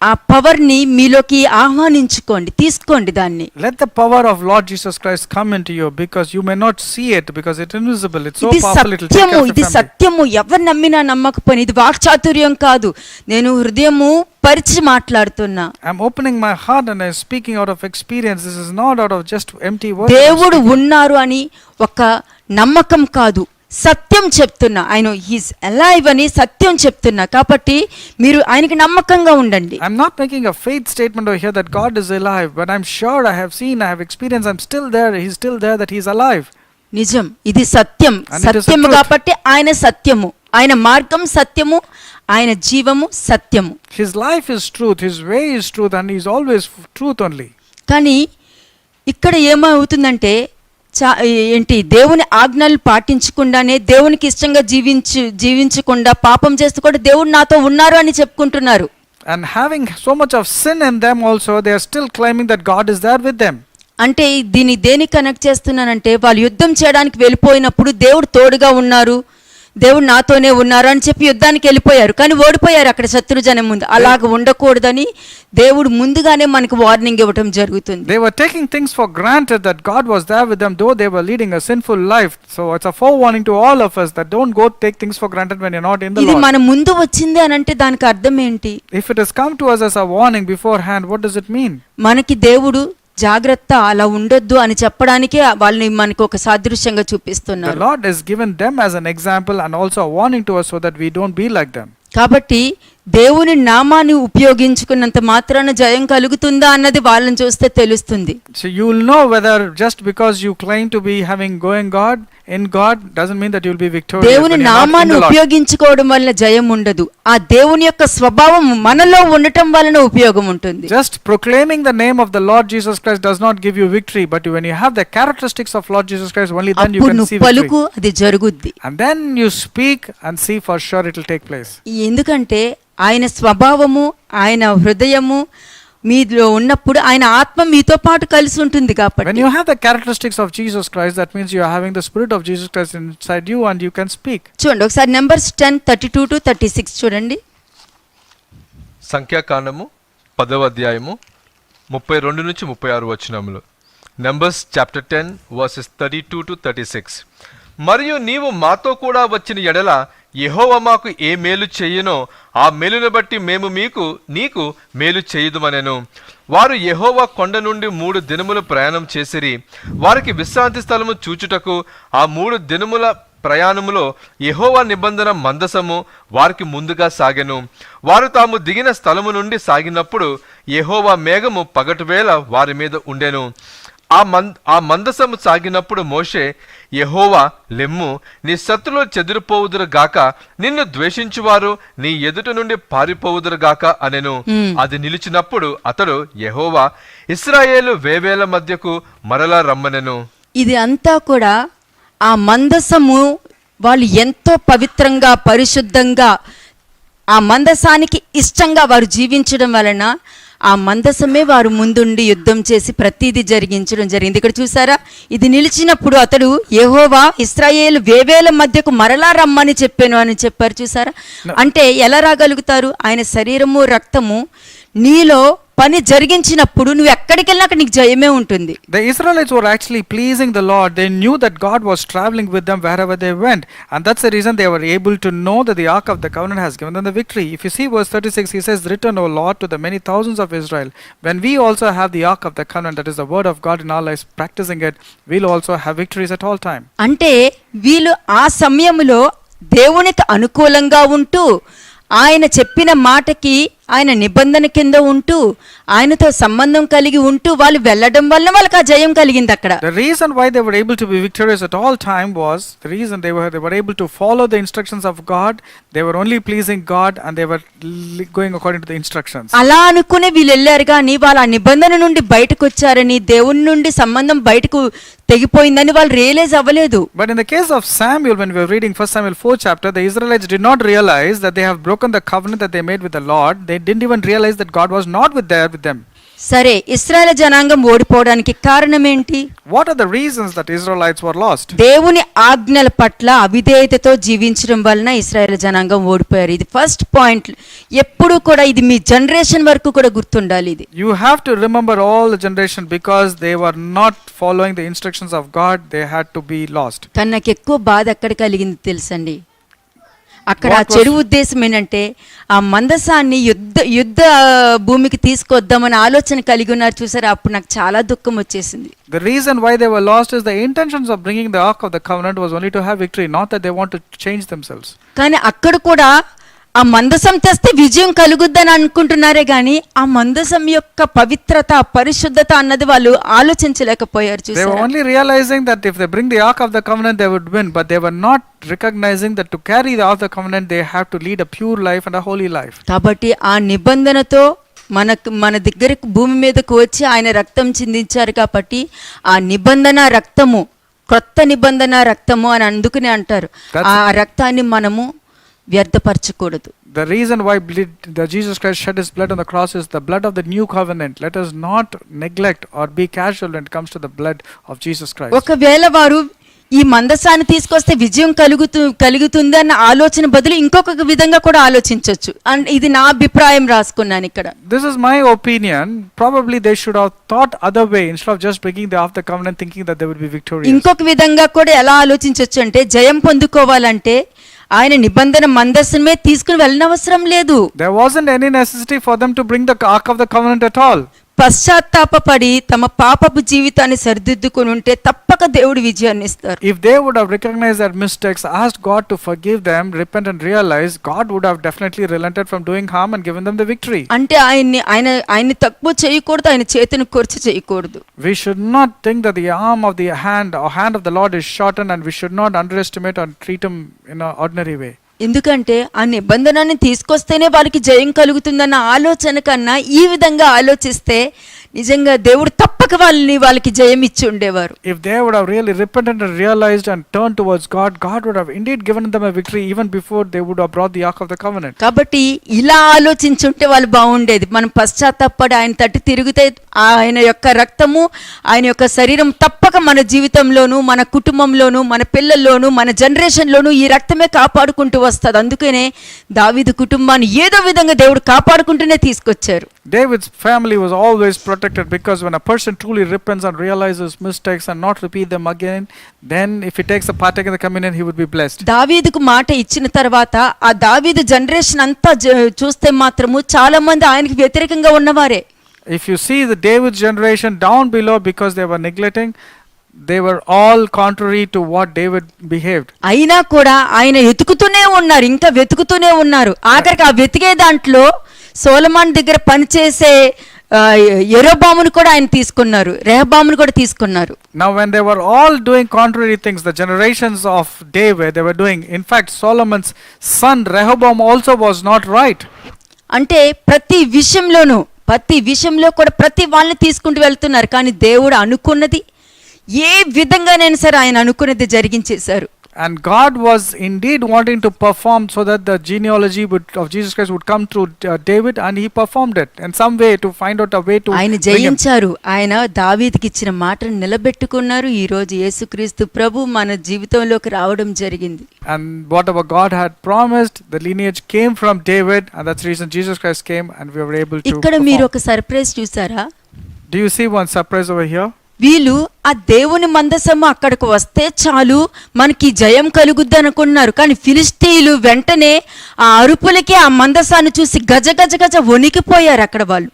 ఆ పవర్ని మీలోకి ఆహ్వానించుకోండి, తీసుకోండి దాన్ని. Let the power of Lord Jesus Christ come into you, because you may not see it because it's invisible. It's so ఇది powerful, it will take సత్యము, care of ఇది your family. సత్యము. ఎవరు నమ్మినా నమ్మకపోయినా ఇది వాక్చాతుర్యం కాదు. నేను హృదయము పరిచి మాట్లాడుతున్నా. I'm opening my heart and I'm speaking out of experience. This is not out of just empty words. దేవుడు ఉన్నారు అని ఒక నమ్మకం కాదు, సత్యం చెప్తున్నా. ఆయన హీస్ అలైవ్ అని సత్యం చెప్తున్నా. కాబట్టి మీరు ఆయనకి నమ్మకంగా ఉండండి. I'm not making a faith statement over here that God is alive, but I'm sure I have seen, I have experienced, I'm still there, He's still there, that He's alive. నిజం, ఇది సత్యం. And it is the సత్యము truth. కాబట్టి ఆయన సత్యము, ఆయన మార్గం సత్యము, ఆయన జీవము సత్యము. His life is truth, His way is truth, and He's always truth only. కానీ ఇక్కడ ఏమవుతుందంటే దేవుని ఆజ్ఞలు పాటించకుండానే, దేవునికి ఇష్టంగా జీవించకుండా పాపం చేస్తూ కూడా దేవుడు నాతో ఉన్నారు అని చెప్పుకుంటున్నారు. And having so much of sin in them also, they are still claiming that God is there with them. అంటే దీన్ని దేనికి కనెక్ట్ చేస్తున్నానంటే, వాళ్ళు యుద్ధం చేయడానికి వెళ్ళిపోయినప్పుడు దేవుడు తోడుగా ఉన్నారు, దేవుడు నాతోనే ఉన్నారు అని చెప్పి యుద్ధానికి వెళ్ళిపోయారు, కానీ ఓడిపోయారు అక్కడ శత్రుజనం ముందు. అలాగ ఉండకూడదని దేవుడు ముందుగానే మనకు వార్నింగ్ ఇవ్వటం జరుగుతుంది. They were taking things for granted that God was there with them, though they were leading a sinful life. So it's a forewarning to all of us that don't go take things for granted when you're not in the ఇది Lord. మన ముందు వచ్చింది అని అంటే దానికి అర్థం ఏంటి? If it has come to us as a warning beforehand, what does it mean? మనకి దేవుడు జాగ్రత్త అలా ఉండొద్దు అని చెప్పడానికే వాళ్ళని మనకు ఒక సాదృశ్యంగా చూపిస్తున్నారు. The Lord has given them as an example and also a warning to us so that we don't be like them. కాబట్టి దేవుని నామాన్ని ఉపయోగించుకున్నంత మాత్రాన జయం కలుగుతుందా అన్నది వాళ్ళని చూస్తే తెలుస్తుంది. So you will know whether just because you claim to be having going God in God doesn't mean that you will be victorious. దేవుని when you are not in నామాన్ని the Lord. ఉపయోగించుకోవడం వల్ల జయం ఉండదు. ఆ దేవుని యొక్క స్వభావం మనలో ఉండటం వలన ఉపయోగం ఉంటుంది. Just proclaiming the name of the Lord Jesus Christ does not give you victory, but when you have the characteristics of Lord Jesus Christ, only then you అప్పుడు can నువ్వు see victory. పలుకు, అది జరుగుద్ది. And then you speak and see for sure it will take place. ఎందుకంటే ఆయన స్వభావము, ఆయన హృదయము మీలో ఉన్నప్పుడు ఆయన ఆత్మ మీతో పాటు కలిసి ఉంటుంది When కాబట్టి. you have the characteristics of Jesus Christ, that means you are having the spirit of Jesus Christ inside you and you can speak. చూడండి ఒకసారి Numbers 10:32-36 చూడండి. సంఖ్యాకాండము 10వ అధ్యాయము 32 నుంచి 36 వచనములు. Numbers chapter 10 verses 32-36. మరియు నీవు మాతో కూడా వచ్చిన ఎడల యెహోవా మాకు ఏ మేలు చెయ్యునో ఆ మేలును బట్టి మేము నీకు మేలు చేయుదుమనెను. వారు యెహోవా కొండ నుండి 3 దినములు ప్రయాణం చేసిరి. వారికి విశ్రాంతి స్థలము చూచుటకు ఆ 3 దినముల ప్రయాణములో యెహోవా నిబంధన మందసము వారికి ముందుగా సాగెను. వారు తాము దిగిన స్థలము నుండి సాగినప్పుడు యెహోవా మేఘము పగటివేళ వారి మీద ఉండెను. ఆ మందసము సాగినప్పుడు మోషే, యెహోవా లెమ్ము, నీ శత్రులు చెదిరిపోవుదురు గాక, నిన్ను ద్వేషించువారు నీ ఎదుట నుండి పారిపోవుదురు గాక అనెను. అది నిలిచినప్పుడు అతడు, యెహోవా ఇశ్రాయేలు వేవేల మధ్యకు మరలా రమ్మనెను. ఇది అంతా కూడా ఆ మందసము వాళ్ళు ఎంతో పవిత్రంగా, పరిశుద్ధంగా, ఆ మందసానికి ఇష్టంగా వారు జీవించడం వలన ఆ మందసమే వారు ముందుండి యుద్ధం చేసి ప్రతిదీ జరిగించడం జరిగింది. ఇక్కడ చూసారా, ఇది నిలిచినప్పుడు అతడు యెహోవా ఇశ్రాయేలు వేవేల మధ్యకు మరలా రమ్మని చెప్పాను అని చెప్పారు. చూసారా, అంటే ఎలా రాగలుగుతారు? ఆయన శరీరము, రక్తము నీలో పని జరిగించినప్పుడు నువ్వు ఎక్కడికి వెళ్ళినా అక్కడ నీకు జయమే ఉంటుంది. The Israelites were actually pleasing the Lord. They knew that God was traveling with them wherever they went, and that's the reason they were able to know that the Ark of the Covenant has given them the victory. If you see verse 36, he says, "Written, O Lord, to the many thousands of Israel." When we also have the Ark of the Covenant, that is the word of God in our lives, practicing it, we'll also have victories at all time. అంటే వీళ్ళు ఆ సమయంలో దేవునికి అనుకూలంగా ఉంటూ, ఆయన చెప్పిన మాటకి, ఆయన నిబంధన కింద ఉంటూ, ఆయనతో సంబంధం కలిగి ఉంటూ వాళ్ళు వెళ్ళడం వల్ల వాళ్ళకి ఆ జయం కలిగింది అక్కడ. The reason why they were able to be victorious at all time was the reason they were able to follow the instructions of God. They were only pleasing God and they were going according to the instructions. అలా అనుకునే వీళ్ళు వెళ్ళారు కానీ వాళ్ళ ఆ నిబంధన నుండి బయటకు వచ్చారని, దేవుని నుండి సంబంధం బయటకు తెగిపోయిందని వాళ్ళు రియలైజ్ అవ్వలేదు. But in the case of Samuel, when we were reading 1 Samuel 4 chapter, the Israelites did not realize that they have broken the covenant that they made with the Lord. They didn't even realize that God was not with them. సరే, ఇశ్రాయేలు జనాంగం ఓడిపోవడానికి కారణం ఏంటి? What are the reasons that Israelites were lost? దేవుని ఆజ్ఞల పట్ల అవిధేయతతో జీవించడం వలన ఇశ్రాయేలు జనాంగం ఓడిపోయారు. ఇది ఫస్ట్ పాయింట్. ఎప్పుడు కూడా ఇది మీ జనరేషన్ వరకు కూడా గుర్తుండాలి. ఇది You have to remember all the generation, because they were not following the instructions of God. They had to be lost. కానీ నాకు ఎక్కువ బాధ ఎక్కడ కలిగింది తెలుసండి? అక్కడ ఆ What was- చెడు ఉద్దేశం ఏంటంటే ఆ మందసాన్ని యుద్ధ భూమికి తీసుకొద్దామని ఆలోచన కలిగి ఉన్నారు. చూసారా, అప్పుడు నాకు చాలా దుఃఖం వచ్చేసింది. The reason why they were lost is the intentions of bringing the Ark of the Covenant was only to have victory, not that they want to change themselves. కానీ అక్కడ కూడా ఆ మందసం తెస్తే విజయం కలుగుద్దని అనుకుంటున్నారే కానీ ఆ మందసం యొక్క పవిత్రత, పరిశుద్ధత అన్నది వాళ్ళు ఆలోచించలేకపోయారు. They were చూసారా, only realizing that if they bring the Ark of the Covenant, they would win, but they were not recognizing that to carry the Ark of the Covenant, they have to lead a pure life and a holy life. కాబట్టి ఆ నిబంధనతో మన దగ్గరకు భూమి మీదకు వచ్చి ఆయన రక్తం చిందించారు. కాబట్టి ఆ నిబంధన రక్తము, క్రొత్త నిబంధన రక్తము అని అందుకునే అంటారు. ఆ రక్తాన్ని మనము వ్యర్థపరచకూడదు. The reason why Jesus Christ shed his blood on the cross is the blood of the new covenant. Let us not neglect or be casual when it comes to the blood of Jesus Christ. ఒకవేళ వారు ఈ మందసాన్ని తీసుకొస్తే విజయం కలుగుతుంది అన్న ఆలోచన బదులు ఇంకొక విధంగా కూడా ఆలోచించవచ్చు. అండ్ ఇది నా అభిప్రాయం రాసుకున్నాను ఇక్కడ. This is my opinion. Probably they should have thought other way instead of just breaking the Ark of the Covenant thinking that they would be victorious. ఇంకొక విధంగా కూడా ఎలా ఆలోచించవచ్చు అంటే, జయం పొందుకోవాలంటే ఆయన నిబంధన మందసమే తీసుకుని వెళ్ళనవసరం లేదు. There wasn't any necessity for them to bring the Ark of the Covenant at all. పశ్చాత్తాపపడి తమ పాపపు జీవితాన్ని సరిదిద్దుకుని ఉంటే తప్పక దేవుడు విజయాన్ని ఇస్తారు. If they would have recognized their mistakes, asked God to forgive them, repent and realize, God would have definitely relented from doing harm and given them the victory. అంటే ఆయన్ని తక్కువ చేయకూడదు, ఆయన చేతిని కొరచి చేయకూడదు. We should not think that the arm of the hand or hand of the Lord is shortened, and we should not underestimate or treat him in an ordinary way. ఎందుకంటే ఆ నిబంధనని తీసుకొస్తేనే వాళ్ళకి జయం కలుగుతుందన్న ఆలోచన కన్నా ఈ విధంగా ఆలోచిస్తే నిజంగా దేవుడు తప్పక వాళ్ళకి జయం ఇచ్చి ఉండేవారు. If they would have really repented and realized and turned towards God, God would have indeed given them a victory even before they would have brought the Ark of the Covenant. కాబట్టి ఇలా ఆలోచించుంటే వాళ్ళు బాగుండేది. మనం పశ్చాత్తాపడి ఆయన తట్టు తిరిగితే ఆయన యొక్క రక్తము, ఆయన యొక్క శరీరం తప్పక మన జీవితంలోను, మన కుటుంబంలోను, మన పిల్లల్లోను, మన జనరేషన్లోను ఈ రక్తమే కాపాడుకుంటూ వస్తుంది. అందుకనే దావీదు కుటుంబాన్ని ఏదో విధంగా దేవుడు కాపాడుకుంటూనే తీసుకొచ్చారు. David's family was always protected because when a person truly repents and realizes mistakes and not repeat them again, then if he takes a partake in the communion, he would be blessed. దావీదుకు మాట ఇచ్చిన తర్వాత ఆ దావీదు జనరేషన్ అంతా చూస్తే మాత్రము చాలా మంది ఆయనకి వ్యతిరేకంగా ఉన్నవారే. If you see the David's generation down below, because they were neglecting, they were all contrary to what David behaved. అయినా కూడా ఆయన వెతుకుతూనే ఉన్నారు, ఇంకా వెతుకుతూనే ఉన్నారు. ఆఖరికి ఆ వెతికే దాంట్లో సొలొమోను దగ్గర పనిచేసే యెరోబామును కూడా ఆయన తీసుకున్నారు, రెహబామును కూడా తీసుకున్నారు. Now when they were all doing contrary things, the generations of David, they were doing, in fact Solomon's son Rehoboam also was not right. అంటే ప్రతి విషయంలో కూడా ప్రతి వాళ్ళని తీసుకుంటూ వెళ్తున్నారు. కానీ దేవుడు అనుకున్నది ఏ విధంగానైనా సరే ఆయన అనుకున్నది జరిగించేశారు. And God was indeed wanting to perform so that the genealogy of Jesus Christ would come through David, and he performed it in some way to find out a way to ఆయన జయించారు. ఆయన దావీదుకి ఇచ్చిన మాటను నిలబెట్టుకున్నారు. ఈ రోజు యేసుక్రీస్తు ప్రభు మన జీవితంలోకి రావడం జరిగింది. And whatever God had promised, the lineage came from David, and that's the reason Jesus Christ came and we were able to ఇక్కడ మీరు ఒక సర్ప్రైజ్ చూసారా? Do you see one surprise over here? వీళ్ళు ఆ దేవుని మందసము అక్కడికి వస్తే చాలు మనకి జయం కలుగుద్ది అనుకున్నారు. కానీ ఫిలిష్తీయులు వెంటనే ఆ అరుపులకి ఆ మందసాన్ని చూసి గజ గజ గజ వణికిపోయారు అక్కడ వాళ్ళు.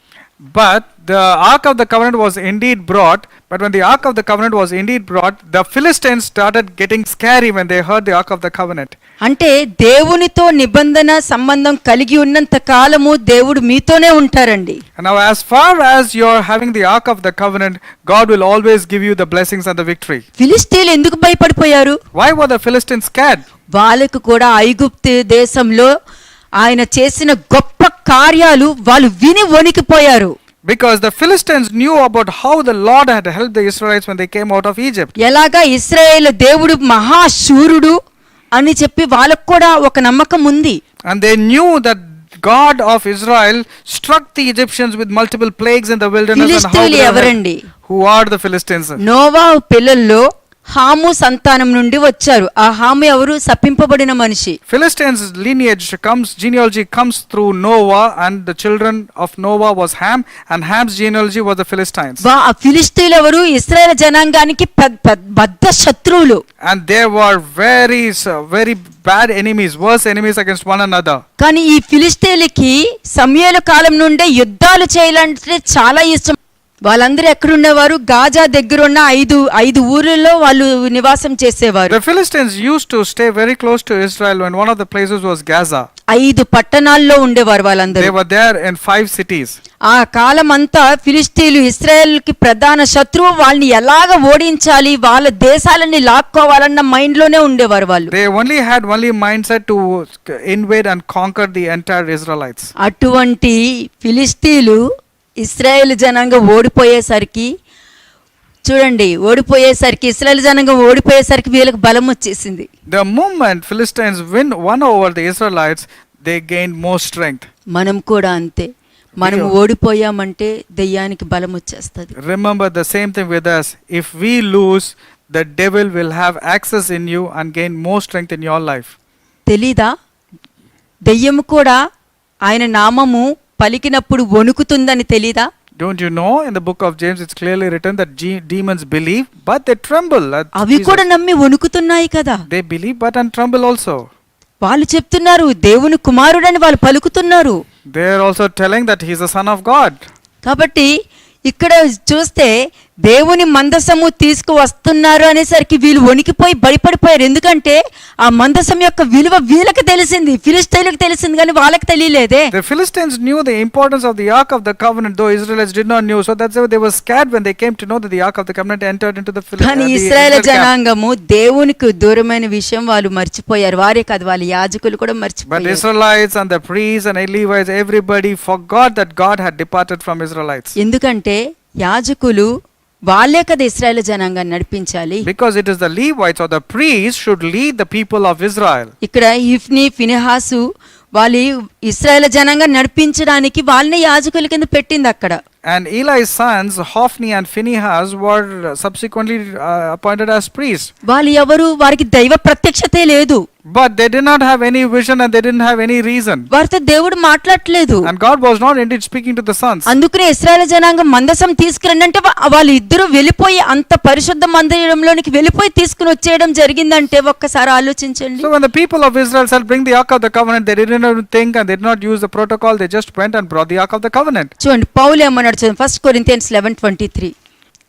But the Ark of the Covenant was indeed brought. But when the Ark of the Covenant was indeed brought, the Philistines started getting scary when they heard the Ark of the Covenant. అంటే దేవునితో నిబంధన సంబంధం కలిగి ఉన్నంత కాలము దేవుడు మీతోనే ఉంటారండి. And now as far as you're having the Ark of the Covenant, God will always give you the blessings and the victory. ఫిలిష్తీయులు ఎందుకు భయపడిపోయారు? Why were the Philistines scared? వాళ్ళకు కూడా ఐగుప్తు దేశంలో ఆయన చేసిన గొప్ప కార్యాలు వాళ్ళు విని వణికిపోయారు. Because the Philistines knew about how the Lord had helped the Israelites when they came out of Egypt. ఎలాగా ఇశ్రాయేలు దేవుడు మహాశూరుడు అని చెప్పి వాళ్ళకు కూడా ఒక నమ్మకం ఉంది. And they knew that God of Israel struck the Egyptians with multiple plagues in the wilderness. ఫిలిష్తీయులు ఎవరండి? Who are the Philistines? Noah పిల్లల్లో హాము సంతానం నుండి వచ్చారు. ఆ హాము ఎవరు? శపింపబడిన మనిషి. Philistines genealogy comes through Noah, and the children of Noah was Ham, and Ham's genealogy was the Philistines. ఆ ఫిలిష్తీయులు ఎవరు? ఇశ్రాయేల్ జనాంగానికి బద్ద శత్రువులు. And they were very bad enemies, worse enemies against one another. కానీ ఈ ఫిలిష్తీయులకి సమూయేలు కాలం నుండే యుద్ధాలు చేయాలంటే చాలా ఇష్టం. వాళ్ళందరూ ఎక్కడుండేవారు? గాజా దగ్గర ఉన్న ఐదు ఊర్లలో వాళ్ళు నివాసం చేసేవారు. The Philistines used to stay very close to Israel, when one of the places was Gaza. 5 పట్టణాల్లో ఉండేవారు వాళ్ళందరూ. They were there in 5 cities. ఆ కాలం అంతా ఫిలిష్తీయులు ఇశ్రాయేలుకి ప్రధాన శత్రువు. వాళ్ళని ఎలాగ ఓడించాలి, వాళ్ళ దేశాలని లాక్కోవాలన్న మైండ్ లోనే ఉండేవారు వాళ్ళు. They only mindset to invade and conquer the entire Israelites. అటువంటి ఫిలిష్తీయులు ఇశ్రాయేల్ జనాంగం ఓడిపోయేసరికి ఇశ్రాయేల్ జనాంగం ఓడిపోయేసరికి వీళ్ళకి బలం వచ్చేసింది. The moment Philistines won over the Israelites, they gained more strength. మనం కూడా అంతే. మనం ఓడిపోయామంటే దెయ్యానికి బలం వచ్చేస్తుంది. Remember the same thing with us. If we lose, the devil will have access in you and gain more strength in your life. తెలీదా? దెయ్యం కూడా ఆయన నామము పలికినప్పుడు వణుకుతుందని తెలీదా? Don't you know, in the book of James it's clearly written that demons believe but they tremble. అవి కూడా నమ్మి వణుకుతున్నాయి కదా. They believe but and tremble also. వాళ్ళు చెప్తున్నారు దేవుని కుమారుడని వాళ్ళు పలుకుతున్నారు. They are also telling that he is the son of God. కాబట్టి ఇక్కడ చూస్తే దేవుని మందసము తీసుకువస్తున్నారు అనేసరికి వీళ్ళు వణికిపోయి భయపడిపోయారు. ఎందుకంటే ఆ మందసం యొక్క విలువ వీళ్ళకి తెలిసింది, ఫిలిష్తీయులకు తెలిసింది, కానీ వాళ్ళకి తెలియలేదే. The Philistines knew the importance of the Ark of the Covenant, though Israelites did not know. So that's why they were scared when they came to know that the Ark of the Covenant entered into the కానీ ఇశ్రాయేలు జనాంగము దేవునికి దూరమైన విషయం వాళ్ళు మర్చిపోయారు. వారే కాదు, వాళ్ళ యాజకులు కూడా But మర్చిపోయారు. Israelites and the priests and Levites, everybody forgot that God had departed from Israelites. ఎందుకంటే యాజకులు వాళ్ళే కదా ఇశ్రాయేలు జనాంగాన్ని నడిపించాలి. Because it is the Levites or the priests should lead the people of Israel. ఇక్కడ హిఫ్నీ ఫినెహాసు వాళ్ళు ఇశ్రాయేలు జనాంగాన్ని నడిపించడానికి వాళ్ళని యాజకుల కింద పెట్టింది అక్కడ. And Eli's sons, Hophni and Phinehas, were subsequently appointed as priests. వాళ్ళు ఎవరు? వారికి దైవ ప్రత్యక్షతే లేదు. But they did not have any vision and they didn't have any reason. వారితో దేవుడు మాట్లాడలేదు. And God was not indeed speaking to the sons. అందుకనే ఇశ్రాయేలు జనాంగం మందసం తీసుకురండి అంటే వాళ్ళు ఇద్దరు వెళ్ళిపోయి అంత పరిశుద్ధ మందిరంలోనికి వెళ్ళిపోయి తీసుకుని వచ్చేయడం జరిగిందంటే ఒక్కసారి ఆలోచించండి. So when the people of Israel said bring the Ark of the Covenant, they didn't even think and they did not use the protocol. They just went and brought the Ark of the Covenant. చూడండి పౌలు ఏమన్నాడు చూడండి, 1 Corinthians 11:23.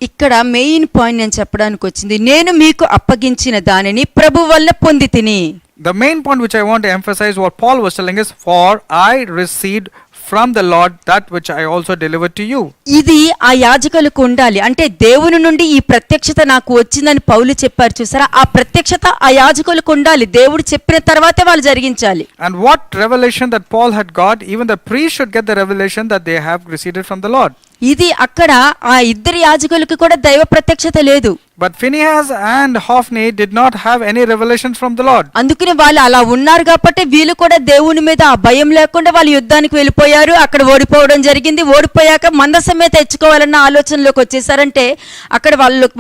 ఇక్కడ మెయిన్ పాయింట్ నేను చెప్పడానికి వచ్చింది, నేను మీకు అప్పగించిన దానిని ప్రభు వల్ల పొంది తిని. The main point which I want to emphasize what Paul was telling is, for I received from the Lord that which I also delivered to you. ఇది ఆ యాజకులకు ఉండాలి. అంటే దేవుని నుండి ఈ ప్రత్యక్షత నాకు వచ్చిందని పౌలు చెప్పారు చూసారా, ఆ ప్రత్యక్షత ఆ యాజకులకు ఉండాలి. దేవుడు చెప్పిన తర్వాతే వాళ్ళు జరిగించాలి. And what revelation that Paul had got, even the priest should get the revelation that they have received from the Lord. ఇది అక్కడ ఆ ఇద్దరు యాజకులకు కూడా దైవ ప్రత్యక్షత లేదు. But Phinehas and Hophni did not have any revelations from the Lord. అందుకని వాళ్ళు అలా ఉన్నారు కాబట్టి వీళ్ళు కూడా దేవుని మీద ఆ భయం లేకుండా వాళ్ళు యుద్ధానికి వెళ్ళిపోయారు. అక్కడ ఓడిపోవడం జరిగింది. ఓడిపోయాక మందసమే తెచ్చుకోవాలన్న ఆలోచనలోకి వచ్చేసారంటే అక్కడ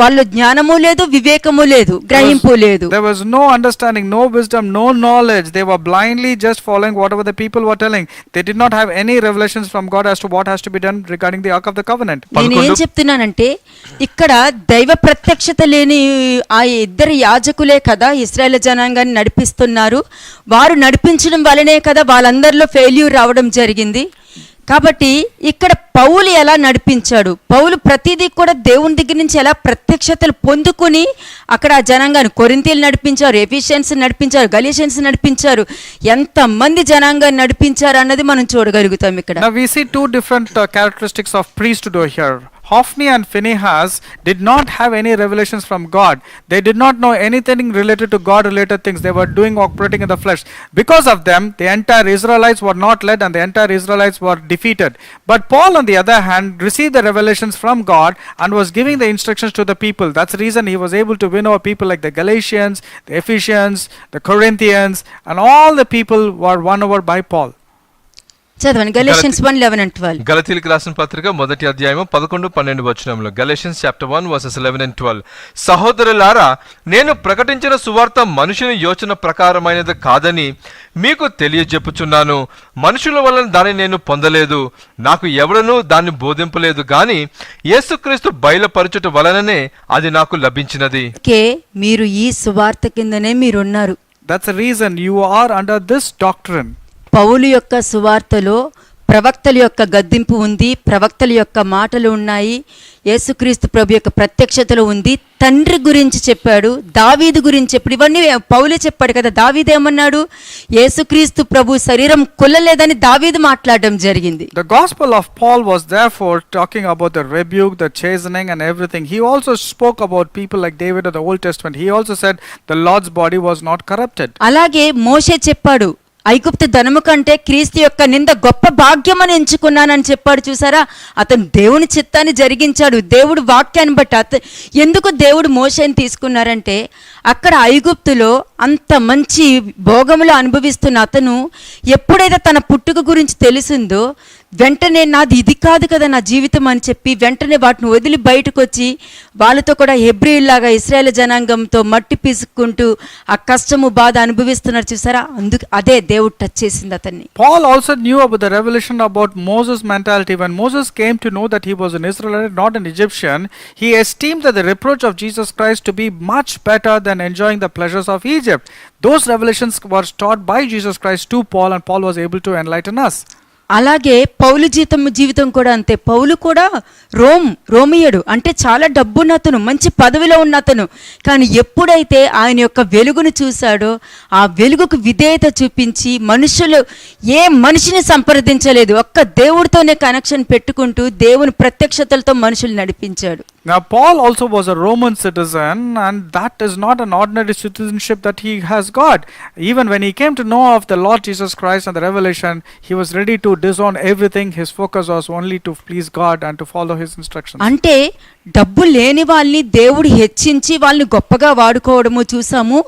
వాళ్ళు జ్ఞానము లేదు, వివేకము లేదు, గ్రహింపు లేదు. There was no understanding, no wisdom, no knowledge. They were blindly just following whatever the people were telling. They did not have any revelations from God as to what has to be done regarding the Ark of the Covenant. నేను ఏం చెప్తున్నానంటే ఇక్కడ దైవ ప్రత్యక్షత లేని ఆ ఇద్దరు యాజకులే కదా ఇశ్రాయేల్ జనాంగాన్ని నడిపిస్తున్నారు. వారు నడిపించడం వలనే కదా వాళ్ళందరిలో ఫెయిల్యూర్ రావడం జరిగింది. కాబట్టి ఇక్కడ పౌలు ఎలా నడిపించాడు? పౌలు ప్రతిదీ కూడా దేవుని దగ్గర నుంచి ఎలా ప్రత్యక్షతలు పొందుకుని అక్కడ ఆ జనాంగాన్ని కొరింథీయులు నడిపించారు, ఎఫిషియన్స్ నడిపించారు, గలీషియన్స్ నడిపించారు, ఎంతమంది జనాంగాన్ని నడిపించారు అన్నది మనం చూడగలుగుతాం ఇక్కడ. Now we see two different characteristics of priesthood here. Hophni and Phinehas did not have any revelations from God. They did not know anything related to God related things. They were operating in the flesh. Because of them, the entire Israelites were not led and the entire Israelites were defeated. But Paul on the other hand received the revelations from God and was giving the instructions to the people. That's the reason he was able to win over people like the Galatians, the Ephesians, the Corinthians, and all the people were won over by Paul. చదవండి గలేషియన్స్ 1:11 and 12. గలతీయులకు రాసిన పత్రిక 1వ అధ్యాయము 11-12 వచనంలో గలేషియన్స్ చాప్టర్ 1 వర్సెస్ 11 and 12. సహోదరులారా, నేను ప్రకటించిన సువార్త మనుషుని యోచన ప్రకారమైనది కాదని మీకు తెలియజెప్పుచున్నాను. మనుషుల వలన దాన్ని నేను పొందలేదు, నాకు ఎవడనూ దాన్ని బోధింపలేదు గాని యేసుక్రీస్తు బయలుపరచుట వలననే అది నాకు లభించినది. మీరు ఈ సువార్త కిందనే మీరున్నారు. That's the reason you are under this doctrine. పౌలు యొక్క సువార్తలో ప్రవక్తల యొక్క గద్దింపు ఉంది, ప్రవక్తల యొక్క మాటలు ఉన్నాయి, యేసుక్రీస్తు ప్రభు యొక్క ప్రత్యక్షతలు ఉంది, తండ్రి గురించి చెప్పాడు, దావీదు గురించి చెప్పాడు. ఇవన్నీ పౌలే చెప్పాడు కదా. దావీదు ఏమన్నాడు? యేసుక్రీస్తు ప్రభు శరీరం కొల్లలేదని దావీదు మాట్లాడడం జరిగింది. The gospel of Paul was therefore talking about the rebuke, the chastening and everything. He also spoke about people like David of the Old Testament. He also said the Lord's body was not corrupted. అలాగే మోషే చెప్పాడు, ఐగుప్తు ధనము కంటే క్రీస్తు యొక్క నింద గొప్ప భాగ్యమని ఎంచుకున్నానని చెప్పాడు చూసారా. అతను దేవుని చిత్తాన్ని జరిగించాడు, దేవుడు వాక్యాన్ని బట్టి. ఎందుకు దేవుడు మోషేని తీసుకున్నారంటే అక్కడ ఐగుప్తులో అంత మంచి భోగములు అనుభవిస్తున్న అతను ఎప్పుడైతే తన పుట్టుక గురించి తెలిసిందో వెంటనే నాది ఇది కాదు కదా నా జీవితం అని చెప్పి వెంటనే వాటిని వదిలి బయటకు వచ్చి వాళ్ళతో కూడా హెబ్రీయుల్లాగా ఇశ్రాయేల్ జనాంగంతో మట్టి పీసుకుంటూ ఆ కష్టము బాధ అనుభవిస్తున్నారు చూసారా. అందుకు అదే దేవుడు టచ్ చేసింది అతన్ని. Paul also knew about the revelation about Moses' mentality. When Moses came to know that he was an Israelite, not an Egyptian, he esteemed that the reproach of Jesus Christ to be much better than enjoying the pleasures of Egypt. Those revelations were taught by Jesus Christ to Paul, and Paul was able to enlighten us. అలాగే పౌలు జీవితం కూడా అంతే. పౌలు కూడా రోమియడు, అంటే చాలా డబ్బున్న అతను, మంచి పదవిలో ఉన్న అతను. కానీ ఎప్పుడైతే ఆయన యొక్క వెలుగును చూశాడో ఆ వెలుగుకు విధేయత చూపించి ఏ మనిషిని సంప్రదించలేదు, ఒక్క దేవుడితోనే కనెక్షన్ పెట్టుకుంటూ దేవుని ప్రత్యక్షతలతో మనుషులు నడిపించాడు. Now Paul also was a Roman citizen, and that is not an ordinary citizenship that he has got. Even when he came to know of the Lord Jesus Christ and the revelation, he was ready to disown everything. His focus was only to please God and to follow his instructions. అంటే డబ్బు లేని వాళ్ళని దేవుడు హెచ్చించి వాళ్ళని గొప్పగా వాడుకోవడము చూసాము.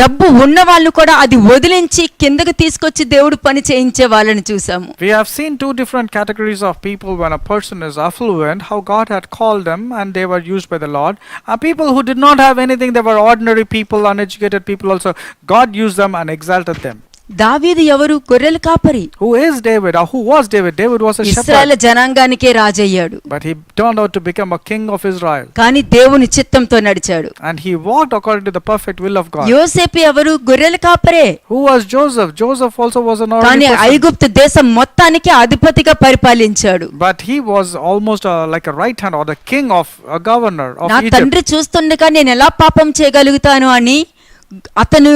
డబ్బు ఉన్న వాళ్ళు కూడా అది వదిలించి కిందకి తీసుకొచ్చి దేవుడు పని చేయించే వాళ్ళని చూసాము. We have seen two different categories of people when a person is affluent, how God had called them and they were used by the Lord. And people who did not have anything, they were ordinary people, uneducated people also. God used them and exalted them. దావీదు ఎవరు? గొర్రెల కాపరి. Who is David, or who was David? David was a shepherd. ఇశ్రాయేలు జనాంగానికే రాజయ్యాడు. But he turned out to become a king of Israel. కానీ దేవుని చిత్తంతో నడిచాడు. And he walked according to the perfect will of God. యోసేపు ఎవరు? గొర్రెల కాపరే. Who was Joseph? Joseph also was an కానీ ordinary person. ఐగుప్తు దేశం మొత్తానికి అధిపతిగా పరిపాలించాడు. But he was almost like a right hand or the king of a governor of నా Egypt. తండ్రి చూస్తుండగా నేను ఎలా పాపం చేయగలుగుతాను అని అతను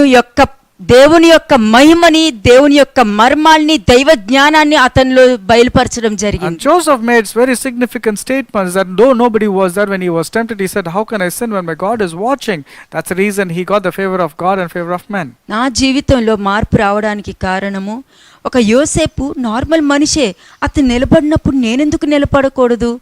దేవుని యొక్క మహిమని, దేవుని యొక్క మర్మాల్ని, దైవ జ్ఞానాన్ని అతనిలో బయలుపరచడం And జరిగింది. Joseph made very significant statements that though nobody was there when he was tempted, he said, how can I sin when my God is watching? That's the reason he got the favor of God and favor of men. నా జీవితంలో మార్పు రావడానికి కారణము ఒక యోసేపు నార్మల్ మనిషే. అతను నిలబడినప్పుడు నేనెందుకు నిలబడకూడదు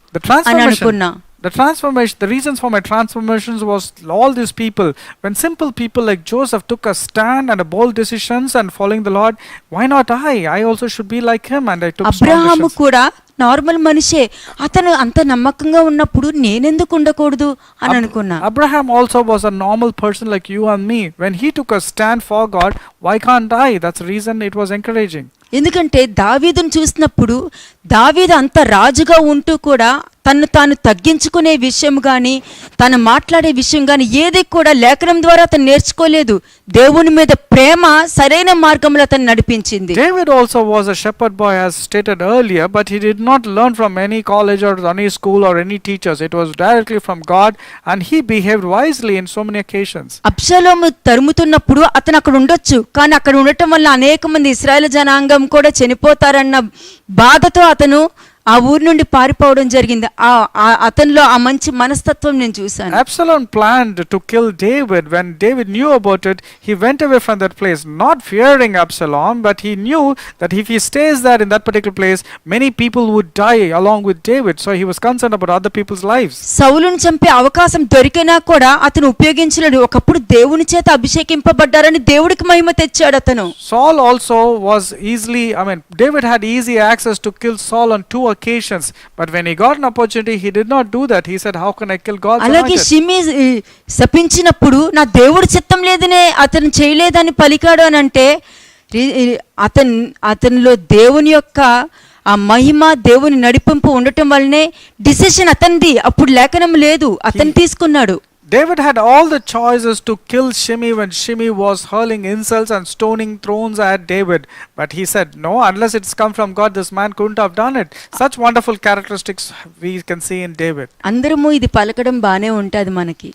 అని అనుకున్నా. The reasons for my transformations was all these people. When simple people like Joseph took a stand and a bold decisions and following the Lord, why not I? I also should be like him, and I took strong Abraham decisions. కూడా నార్మల్ మనిషే. అతను అంత నమ్మకంగా ఉన్నప్పుడు నేనెందుకు ఉండకూడదు అని అనుకున్నా. Abraham also was a normal person like you and me. When he took a stand for God, why can't I? That's the reason it was encouraging. ఎందుకంటే దావీదును చూసినప్పుడు దావీదు అంత రాజుగా ఉంటూ కూడా తను తాను తగ్గించుకునే విషయం కానీ తను మాట్లాడే విషయం కానీ ఏది కూడా లేఖనం ద్వారా అతను నేర్చుకోలేదు. దేవుని మీద ప్రేమ సరైన మార్గంలో అతను నడిపించింది. David also was a shepherd boy as stated earlier, but he did not learn from any college or any school or any teachers. It was directly from God, and he behaved wisely in so many occasions. అబ్షాలోము తరుముతున్నప్పుడు అతను అక్కడ ఉండొచ్చు, కానీ అక్కడ ఉండటం వల్ల అనేక మంది ఇశ్రాయేలు జనాంగం కూడా చనిపోతారన్న బాధతో అతను ఆ ఊరి నుండి పారిపోవడం జరిగింది. అతనిలో ఆ మంచి మనస్తత్వం నేను చూశాను. Absalom planned to kill David. When David knew about it, he went away from that place, not fearing Absalom, but he knew that if he stays there in that particular place, many people would die along with David. So he was concerned about other people's lives. సౌలును చంపే అవకాశం దొరికినా కూడా అతను ఉపయోగించలేడు. ఒకప్పుడు దేవుని చేత అభిషేకింపబడ్డారని దేవుడికి మహిమ తెచ్చాడు అతను. Saul also was David had easy access to kill Saul on two occasions, but when he got an opportunity, he did not do that. He said, how can I kill God's అలాగే anointed? షిమీ శపించినప్పుడు నా దేవుడి చిత్తం లేదనే అతను చేయలేదని పలికాడు అని అంటే అతనిలో దేవుని యొక్క ఆ మహిమ, దేవుని నడిపింపు ఉండటం వల్లనే డిసిషన్ అతనిది. అప్పుడు లేఖనం లేదు, అతను తీసుకున్నాడు. David had all the choices to kill Shimei when Shimei was hurling insults and stoning thrones at David. But he said, no, unless it's come from God, this man couldn't have done it. Such wonderful characteristics we can see in David. అందరము ఇది పలకడం బానే ఉంటది మనకి.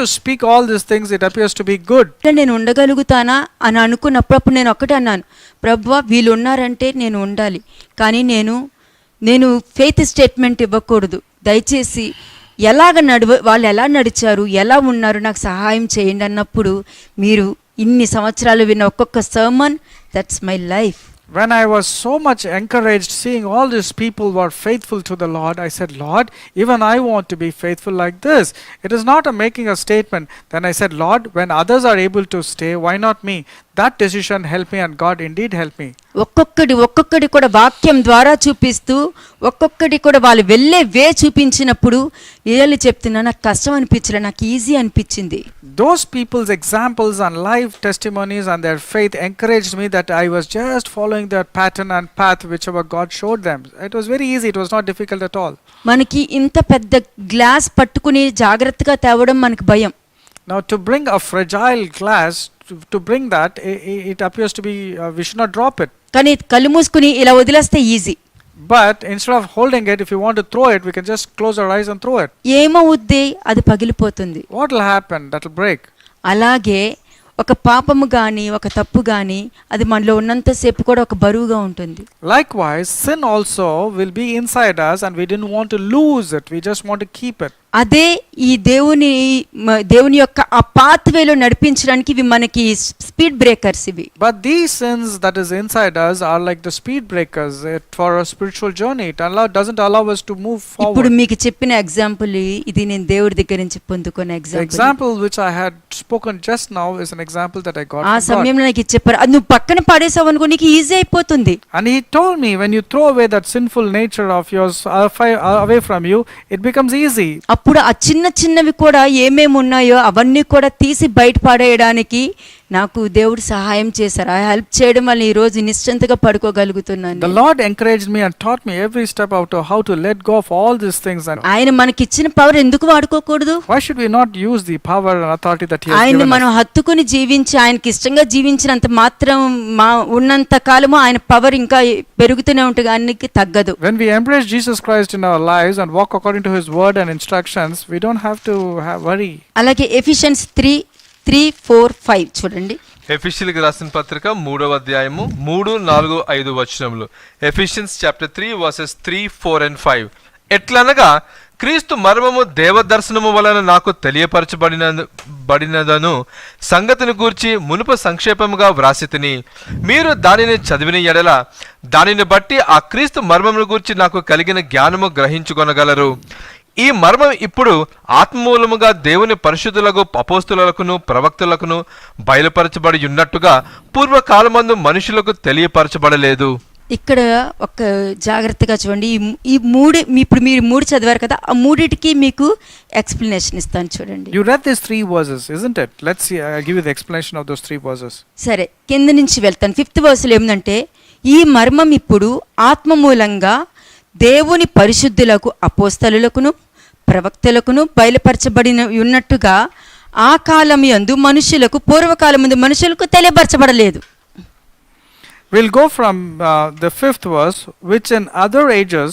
To speak all these things, it appears to be good. నేను ఉండగలుగుతానా అని అనుకున్నప్పుడు నేను ఒకటే అన్నాను, ప్రభువా వీళ్ళు ఉన్నారంటే నేను ఉండాలి, కానీ నేను ఫెయిత్ స్టేట్మెంట్ ఇవ్వకూడదు. దయచేసి వాళ్ళు ఎలా నడిచారు, ఎలా ఉన్నారు, నాకు సహాయం చేయండి అన్నప్పుడు మీరు ఇన్ని సంవత్సరాలు విన్న ఒక్కొక్క sermon, that's my life. When I was so much encouraged seeing all these people were faithful to the Lord, I said, Lord, even I want to be faithful like this. It is not making a statement. Then I said, Lord, when others are able to stay, why not me? That decision helped me, and God indeed helped me. ఒక్కొక్కడి కూడా వాక్యం ద్వారా చూపిస్తూ ఒక్కొక్కడి కూడా వాళ్ళు వెళ్ళే వే చూపించినప్పుడు ఏళ్ళు చెప్తున్నా, నాకు కష్టం అనిపించలే, నాకు ఈజీ అనిపించింది. Those people's examples and live testimonies and their faith encouraged me that I was just following their pattern and path whichever God showed them. It was very easy. It was not difficult at all. మనకి ఇంత పెద్ద గ్లాస్ పట్టుకుని జాగ్రత్తగా తేవడం మనకి భయం. Now to bring a fragile glass to bring that, it appears to be we should not drop it. కానీ కళ్ళు మూసుకుని ఇలా వదిలేస్తే easy. But instead of holding it, if you want to throw it, we can just close our eyes and throw it. ఏమవుద్ది? అది పగిలిపోతుంది. What will happen? That will break. అలాగే ఒక పాపము కానీ ఒక తప్పు కానీ అది మనలో ఉన్నంతసేపు కూడా ఒక బరువుగా ఉంటుంది. Likewise, sin also will be inside us and we didn't want to lose it. We just want to keep it. అదే ఈ దేవుని యొక్క ఆ పాత్వేలో నడిపించడానికి ఇవి మనకి స్పీడ్ బ్రేకర్స్ ఇవి. But these sins that is inside us are like the speed breakers for a spiritual journey. It doesn't allow us to move ఇప్పుడు forward. మీకు చెప్పిన ఎగ్జాంపుల్ ఇది నేను దేవుడి దగ్గర నుంచి పొందుకున్న The example. example which I had spoken just now is an example that I got ఆ from God. సమయంలో నాకు ఇది చెప్పారు, అది నువ్వు పక్కన పడేసావు అనుకో నీకు ఈజీ అయిపోతుంది. And he told me, when you throw away that sinful nature of yours away from you, it becomes easy. అప్పుడు ఆ చిన్నవి కూడా ఏమేమి ఉన్నాయో అవన్నీ కూడా తీసి బయట పడేయడానికి నాకు దేవుడు సహాయం చేశారు. ఆ హెల్ప్ చేయడం వల్ల ఈ రోజు నిశ్చింతగా పడుకోగలుగుతున్నాను. The Lord encouraged me and taught me every step out of how to let go of all these things. And ఆయన మనకిచ్చిన పవర్ ఎందుకు వాడుకోకూడదు? why should we not use the power and authority that he has ఆయన given మనం us? హత్తుకుని జీవించి ఆయనకి ఇష్టంగా జీవించినంత మాత్రం ఉన్నంత కాలము ఆయన పవర్ ఇంకా పెరుగుతూనే ఉంటుంది, ఆయనకి తగ్గదు. When we embrace Jesus Christ in our lives and walk according to his word and instructions, we don't have to worry. అలాగే ఎఫిషియన్స్ 3:4-5 చూడండి. ఎఫెసీయులకు రాసిన పత్రిక 3వ అధ్యాయము 3, 4, 5 వచనములు. Ephesians chapter 3 verses 3, 4 and 5. ఎట్లనగా క్రీస్తు మర్మము దేవదర్శనము వలన నాకు తెలియపరచబడినదను సంగతిని గూర్చి మునుపు సంక్షేపముగా వ్రాసితిని. మీరు దానిని చదివిన ఎడల దానిని బట్టి ఆ క్రీస్తు మర్మమును గూర్చి నాకు కలిగిన జ్ఞానము గ్రహించుకొనగలరు. ఈ మర్మం ఇప్పుడు ఆత్మమూలముగా దేవుని పరిశుద్ధులకు అపోస్తులకును ప్రవక్తలకును బయలుపరచబడి ఉన్నట్టుగా పూర్వకాలమందు మనుషులకు తెలియపరచబడలేదు. ఇక్కడ ఒక జాగ్రత్తగా చూడండి. ఇప్పుడు మీరు 3 చదివారు కదా, ఆ మూడిటికి మీకు ఎక్స్ప్లెనేషన్ ఇస్తాను చూడండి. You read these 3 verses, isn't it? Let's see, I'll give you the explanation of those 3 verses. సరే, కింద నుంచి వెళ్తాను. 5th verse లో ఏమందంటే, ఈ మర్మం ఇప్పుడు ఆత్మ మూలంగా దేవుని పరిశుద్ధులకు అపోస్తలులకును ప్రవక్తలకును బయలుపరచబడిన ఉన్నట్టుగా ఆ కాలం యందు మనుషులకు పూర్వకాలమందు మనుషులకు తెలియపరచబడలేదు. We'll go from the 5th verse, which in other ages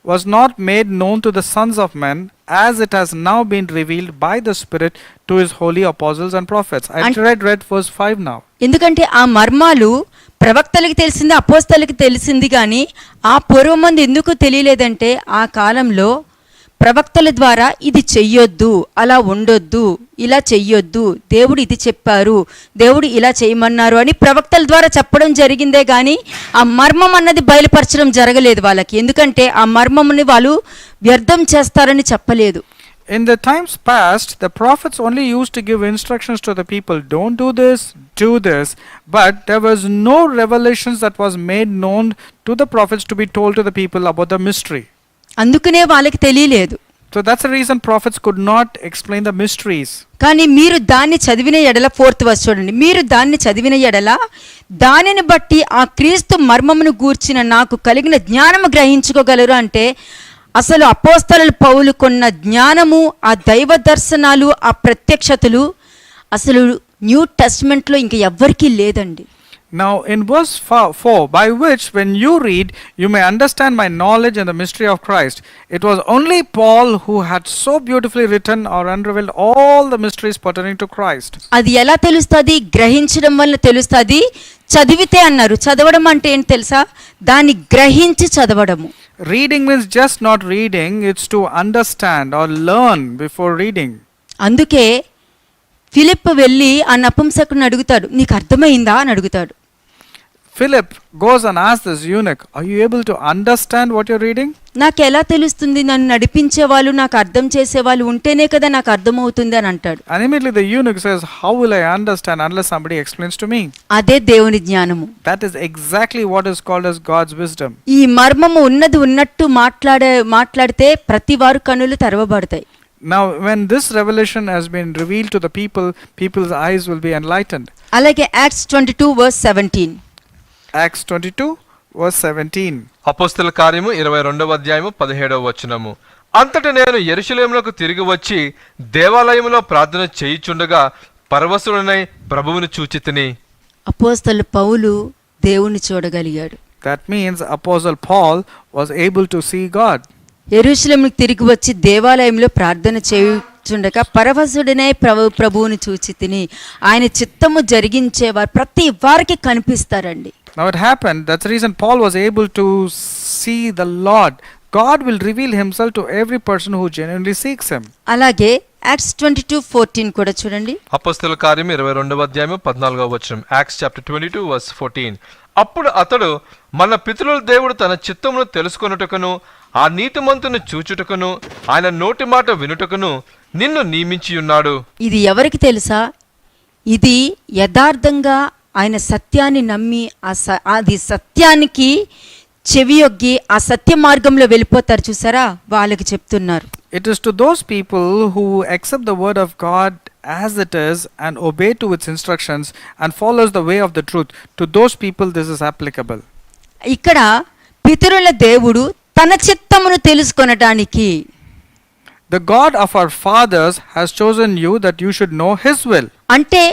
was not made known to the sons of men, as it has now been revealed by the Spirit to his holy apostles and prophets. I read verse 5 now. ఎందుకంటే ఆ మర్మాలు ప్రవక్తలకు తెలిసింది, అపోస్తలకు తెలిసింది, కానీ ఆ పూర్వమందు ఎందుకు తెలియలేదంటే ఆ కాలంలో ప్రవక్తల ద్వారా ఇది చెయ్యొద్దు, అలా ఉండొద్దు, ఇలా చెయ్యొద్దు, దేవుడు ఇది చెప్పారు, దేవుడు ఇలా చేయమన్నారు అని ప్రవక్తల ద్వారా చెప్పడం జరిగిందే కానీ ఆ మర్మం అన్నది బయలుపరచడం జరగలేదు వాళ్ళకి. ఎందుకంటే ఆ మర్మముని వాళ్ళు వ్యర్థం చేస్తారని చెప్పలేదు. In the times past, the prophets only used to give instructions to the people, don't do this, do this, but there was no revelations that was made known to the prophets to be told to the people about the mystery. అందుకనే వాళ్ళకి తెలియలేదు. So that's the reason prophets could not explain the mysteries. కానీ మీరు దాన్ని చదివిన ఎడల 4th verse చూడండి. మీరు దాన్ని చదివిన ఎడల దానిని బట్టి ఆ క్రీస్తు మర్మమును గూర్చిన నాకు కలిగిన జ్ఞానము గ్రహించుకోగలరు. అంటే అసలు అపోస్తలుల పౌలు కొన్న జ్ఞానము, ఆ దైవ దర్శనాలు, ఆ ప్రత్యక్షతలు అసలు న్యూ టెస్ట్మెంట్లో ఇంక ఎవ్వరికీ లేదండి. Now in verse 4, by which when you read, you may understand my knowledge and the mystery of Christ. It was only Paul who had so beautifully written or unrevealed all the mysteries pertaining to Christ. అది ఎలా తెలుస్తుంది? గ్రహించడం వల్ల తెలుస్తుంది. చదివితే అన్నారు. చదవడం అంటే ఏంటి తెలుసా? దాన్ని గ్రహించి చదవడము. Reading means just not reading, it's to understand or learn before reading. అందుకే ఫిలిప్ వెళ్ళి ఆ నపుంసకుడిని అడుగుతాడు, నీకు అర్థమైందా అని అడుగుతాడు. Philip goes and asks this eunuch, are you able to understand what you're reading? నాకు ఎలా తెలుస్తుంది? నన్ను నడిపించే వాళ్ళు, నాకు అర్థం చేసే వాళ్ళు ఉంటేనే కదా నాకు అర్థమవుతుంది అని అంటాడు. And immediately the eunuch says, how will I understand unless somebody explains to me? అదే దేవుని జ్ఞానము. That is exactly what is called as God's wisdom. ఈ మర్మము ఉన్నది ఉన్నట్టు మాట్లాడితే ప్రతి వారు కన్నులు తెరవబడతాయి. Now when this revelation has been revealed to the people, people's eyes will be enlightened. అలాగే Acts 22 verse 17. Acts 22 verse 17. అపోస్తల కార్యము 22వ అధ్యాయము 17వ వచనము. అంతట నేను యెరూషలేమునకు తిరిగి వచ్చి దేవాలయములో ప్రార్థన చేయుచుండగా పరవశుడనై ప్రభువును చూచితిని. అపోస్తలు పౌలు దేవుని చూడగలిగాడు. That means Apostle Paul was able to see God. యెరూషలేముకు తిరిగి వచ్చి దేవాలయంలో ప్రార్థన చేయుచుండగా పరవశుడనే ప్రభువుని చూచితిని. ఆయన చిత్తము జరిగించేవారు ప్రతి వారికి కనిపిస్తారండి. Now it happened, that's the reason Paul was able to see the Lord. God will reveal himself to every person who genuinely seeks him. అలాగే యాక్ట్స్ 22:14 కూడా చూడండి. అపోస్తలుల కార్యం 22వ అధ్యాయం 14వ వచనం. Acts chapter 22:14. అప్పుడు అతడు మన పితరుల దేవుడు తన చిత్తమును తెలుసుకొనుటకును ఆ నీతిమంతుని చూచుటకును ఆయన నోటి మాట వినుటకును నిన్ను నియమించి ఉన్నాడు. ఇది ఎవరికి తెలుసా? ఇది యథార్థంగా ఆయన సత్యాన్ని నమ్మి అది సత్యానికి చెవియొగ్గి ఆ సత్య మార్గంలో వెళ్ళిపోతారు చూసారా, వాళ్ళకి చెప్తున్నారు. It is to those people who accept the word of God as it is and obey to its instructions and follows the way of the truth. To those people this is applicable. ఇక్కడ పితరుల దేవుడు తన చిత్తమును తెలుసుకొనటానికి, The God of our fathers has chosen you that you should know his will. అంటే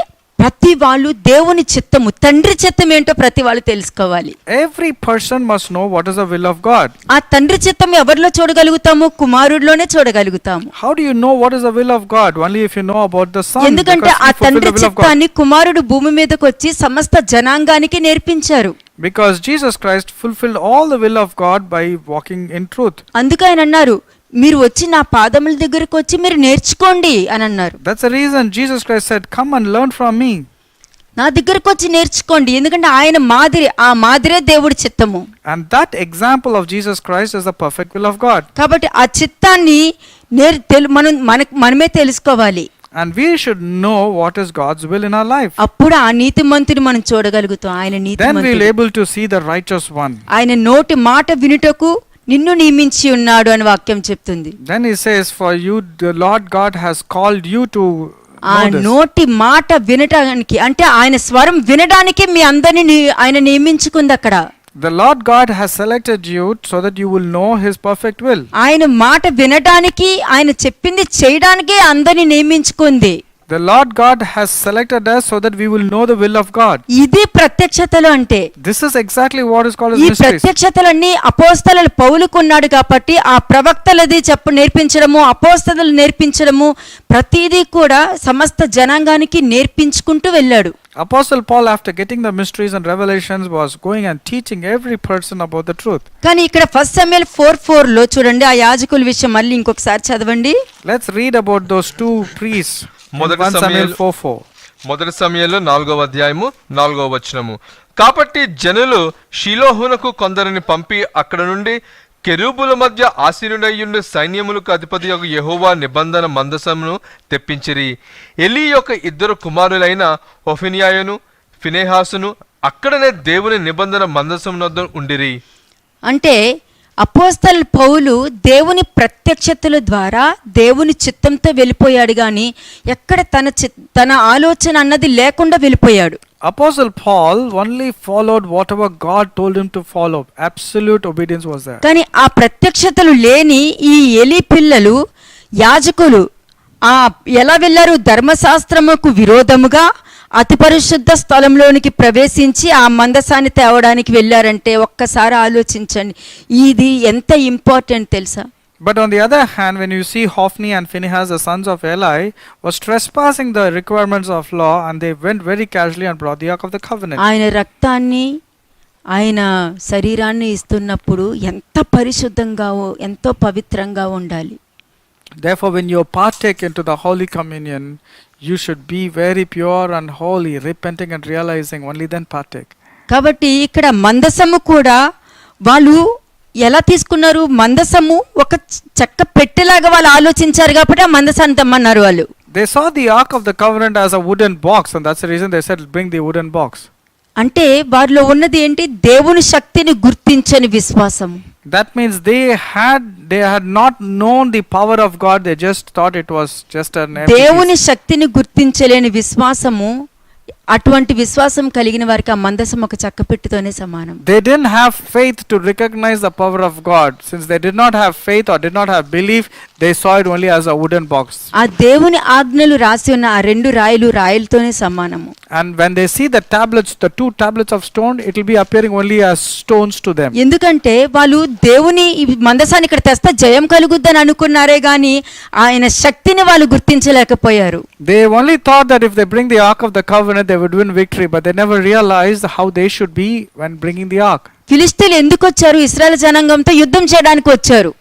ప్రతి వాళ్ళు దేవుని చిత్తము, తండ్రి చిత్తం ఏంటో ప్రతి వాళ్ళు తెలుసుకోవాలి. Every person must know what is the will of God. ఆ తండ్రి చిత్తం ఎవరిలో చూడగలుగుతాము? కుమారుడిలోనే చూడగలుగుతాము. How do you know what is the will of God? Only if you know about the Son. ఎందుకంటే Because ఆ he fulfilled తండ్రి the will of God. చిత్తాన్ని కుమారుడు భూమి మీదకి వచ్చి సమస్త జనాంగానికి నేర్పించారు. Because Jesus Christ fulfilled all the will of God by walking in truth. అందుకే ఆయన అన్నారు, మీరు వచ్చి నా పాదముల దగ్గరకు వచ్చి మీరు నేర్చుకోండి అని అన్నారు. That's the reason Jesus Christ said, "Come and learn from me." నా దగ్గరకు వచ్చి నేర్చుకోండి, ఎందుకంటే ఆయన మాదిరి, ఆ మాదిరే దేవుడి చిత్తము. And that example of Jesus Christ is the perfect will of God. కాబట్టి ఆ చిత్తాన్ని మనమే తెలుసుకోవాలి. And we should know what is God's will in our life. అప్పుడు ఆ నీతిమంతుని మనం చూడగలుగుతాం. ఆయన Then we will నీతిమంతుడు. able to see the righteous one. ఆయన నోటి మాట వినుటకు నిన్ను నియమించి ఉన్నాడు అని వాక్యం చెప్తుంది. Then he says, "For you, the Lord God has called you to ఆ know this." నోటి మాట వినటానికి అంటే ఆయన స్వరం వినడానికి మీ అందరిని ఆయన నియమించుకుంది అక్కడ. The Lord God has selected you so that you will know his perfect will. ఆయన మాట వినడానికి, ఆయన చెప్పింది చేయడానికే అందరిని నియమించుకుంది. The Lord God has selected us so that we will know the will of God. ఇది ప్రత్యక్షతలు అంటే. This is exactly what is called as ఈ mysteries. ప్రత్యక్షతలన్నీ అపోస్తలులు పౌలుకున్నాడు కాబట్టి ఆ ప్రవక్తలది నేర్పించడము, అపోస్తలులు నేర్పించడము, ప్రతిదీ కూడా సమస్త జనాంగానికి నేర్పించుకుంటూ వెళ్ళాడు. Apostle Paul, after getting the mysteries and revelations, was going and teaching every person about the truth. కానీ ఇక్కడ 1 సమూయేలు 4:4 చూడండి, ఆ యాజకుల విషయం మళ్ళీ ఇంకొకసారి చదవండి. Let's read about those two priests. మొదటి 1 Samuel 4:4. మొదటి సమయంలో 4వ అధ్యాయము 4వ వచనము. కాబట్టి జనులు షిలోహునకు కొందరిని పంపి అక్కడ నుండి కెరూబుల మధ్య ఆసీనుడయ్యుండు సైన్యములకు అధిపతి యొక్క యెహోవా నిబంధన మందసమును తెప్పించిరి. ఎలీ యొక్క 2 కుమారులైన హొఫ్నియాయును ఫినెహాసును అక్కడనే దేవుని నిబంధన మందసమునొద్ద ఉండిరి. అంటే అపోస్తలు పౌలు దేవుని ప్రత్యక్షతల ద్వారా దేవుని చిత్తంతో వెళ్ళిపోయాడు గాని ఎక్కడ తన ఆలోచన అన్నది లేకుండా వెళ్ళిపోయాడు. Apostle Paul only followed whatever God told him to follow. Absolute obedience was there. కానీ ఆ ప్రత్యక్షతలు లేని ఈ ఎలీ పిల్లలు యాజకులు ఎలా వెళ్ళారు? ధర్మశాస్త్రముకు విరోధముగా అతి పరిశుద్ధ స్థలంలోనికి ప్రవేశించి ఆ మందసాన్ని తేవడానికి వెళ్ళారంటే ఒక్కసారి ఆలోచించండి, ఇది ఎంత ఇంపార్టెంట్ తెలుసా? But on the other hand, when you see Hophni and Phinehas, the sons of Eli, was trespassing the requirements of law, and they went very casually and brought the ark of the covenant. ఆయన రక్తాన్ని, ఆయన శరీరాన్ని ఇస్తున్నప్పుడు ఎంత పరిశుద్ధంగా, ఎంతో పవిత్రంగా ఉండాలి. Therefore, when you partake into the Holy Communion, you should be very pure and holy, repenting and realizing, only then partake. కాబట్టి ఇక్కడ మందసము కూడా వాళ్ళు ఎలా తీసుకున్నారు? మందసము ఒక చెక్క పెట్టెలాగా వాళ్ళు ఆలోచించారు కాబట్టి ఆ మందసాన్ని తెమ్మన్నారు వాళ్ళు. They saw the ark of the covenant as a wooden box, and that's the reason they said, "Bring the wooden box." అంటే వారిలో ఉన్నది ఏంటి? దేవుని శక్తిని గుర్తించని విశ్వాసం. That means they had not known the power of God. They just thought it was just an empty దేవుని శక్తిని గుర్తించలేని విశ్వాసము అటువంటి విశ్వాసం కలిగిన వారికి ఆ మందసం ఒక చక్కపెట్టుతోనే సమానం. They didn't have faith to recognize the power of God. Since they did not have faith or did not have belief, they saw it only as a wooden box. ఆ దేవుని ఆజ్ఞలు రాసి ఉన్న ఆ 2 రాయిలతోనే సమానము. And when they see the tablets, the 2 tablets of stone, it will be appearing only as stones to them. ఎందుకంటే వాళ్ళు దేవుని ఈ మందసాన్ని ఇక్కడ తెస్తే జయం కలుగుద్దని అనుకున్నారే గాని ఆయన శక్తిని వాళ్ళు గుర్తించలేకపోయారు. They only thought that if they bring the Ark of the Covenant, they would win victory, but they never realized how they should be when bringing the Ark. ఫిలిష్తీయులు ఎందుకు వచ్చారు? ఇశ్రాయేల్ జనాంగంతో యుద్ధం చేయడానికి వచ్చారు.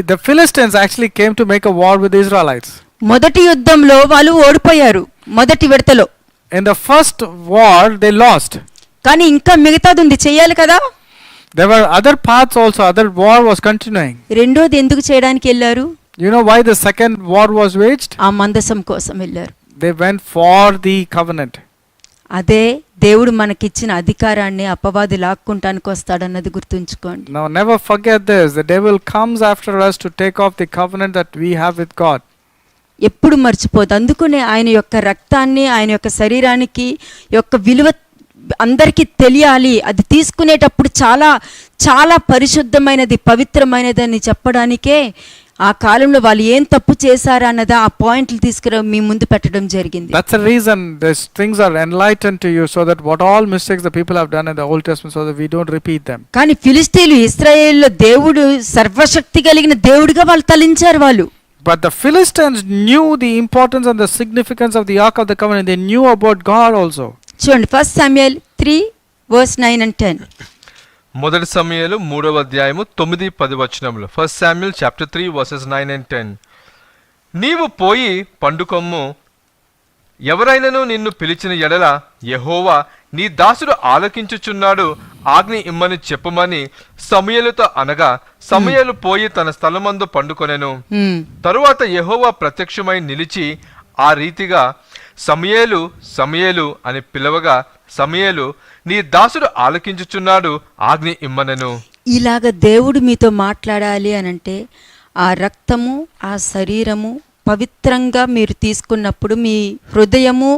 The Philistines actually came to make a war with the Israelites. మొదటి యుద్ధంలో వాళ్ళు ఓడిపోయారు మొదటి విడతలో. In the first war, they lost. కానీ ఇంకా మిగతాది ఉంది, చెయ్యాలి కదా. There were other paths also, other war was continuing. రెండోది ఎందుకు చేయడానికి వెళ్ళారు? You know why the second war was waged? ఆ మందసం కోసం వెళ్ళారు. They went for the covenant. అదే దేవుడు మనకిచ్చిన అధికారాన్ని అపవాది లాక్కుంటానికి వస్తాడన్నది గుర్తుంచుకోండి. Now never forget this. The devil comes after us to take off the covenant that we have with God. ఎప్పుడు మర్చిపోదు. అందుకనే ఆయన యొక్క రక్తాన్ని, ఆయన యొక్క శరీరానికి యొక్క విలువ అందరికీ తెలియాలి. అది తీసుకునేటప్పుడు చాలా చాలా పరిశుద్ధమైనది, పవిత్రమైనది అని చెప్పడానికే ఆ కాలంలో వాళ్ళు ఏం తప్పు చేశారా అన్నదా ఆ పాయింట్లు తీసుకురా మీ ముందు పెట్టడం జరిగింది. That's the reason these things are enlightened to you, so that what all mistakes the people have done in the Old Testament, so that we don't repeat them. కానీ ఫిలిష్తీయులు ఇశ్రాయేలులో దేవుడు సర్వశక్తి కలిగిన దేవుడిగా వాళ్ళు తలించారు వాళ్ళు. But the Philistines knew the importance and the significance of the Ark of the Covenant. They knew about God also. చూడండి 1 Samuel 3:9 and 10. మొదటి సమూయేలు 3వ అధ్యాయము 9-10 వచనములు. 1 Samuel chapter 3 verses 9 and 10. నీవు పోయి పండుకొమ్ము, ఎవరైనను నిన్ను పిలిచిన ఎడల యెహోవా నీ దాసుడు ఆలకించుచున్నాడు, ఆజ్ఞ ఇమ్మని చెప్పుమని సమూయేలుతో అనగా సమూయేలు పోయి తన స్థలమందు పండుకొనెను. తరువాత యెహోవా ప్రత్యక్షమై నిలిచి ఆ రీతిగా సమూయేలు సమూయేలు అని పిలవగా సమూయేలు నీ దాసుడు ఆలకించుచున్నాడు, ఆజ్ఞ ఇమ్మనెను. ఇలాగ దేవుడు మీతో మాట్లాడాలి అనంటే ఆ రక్తము, ఆ శరీరము పవిత్రంగా మీరు తీసుకున్నప్పుడు, మీ హృదయము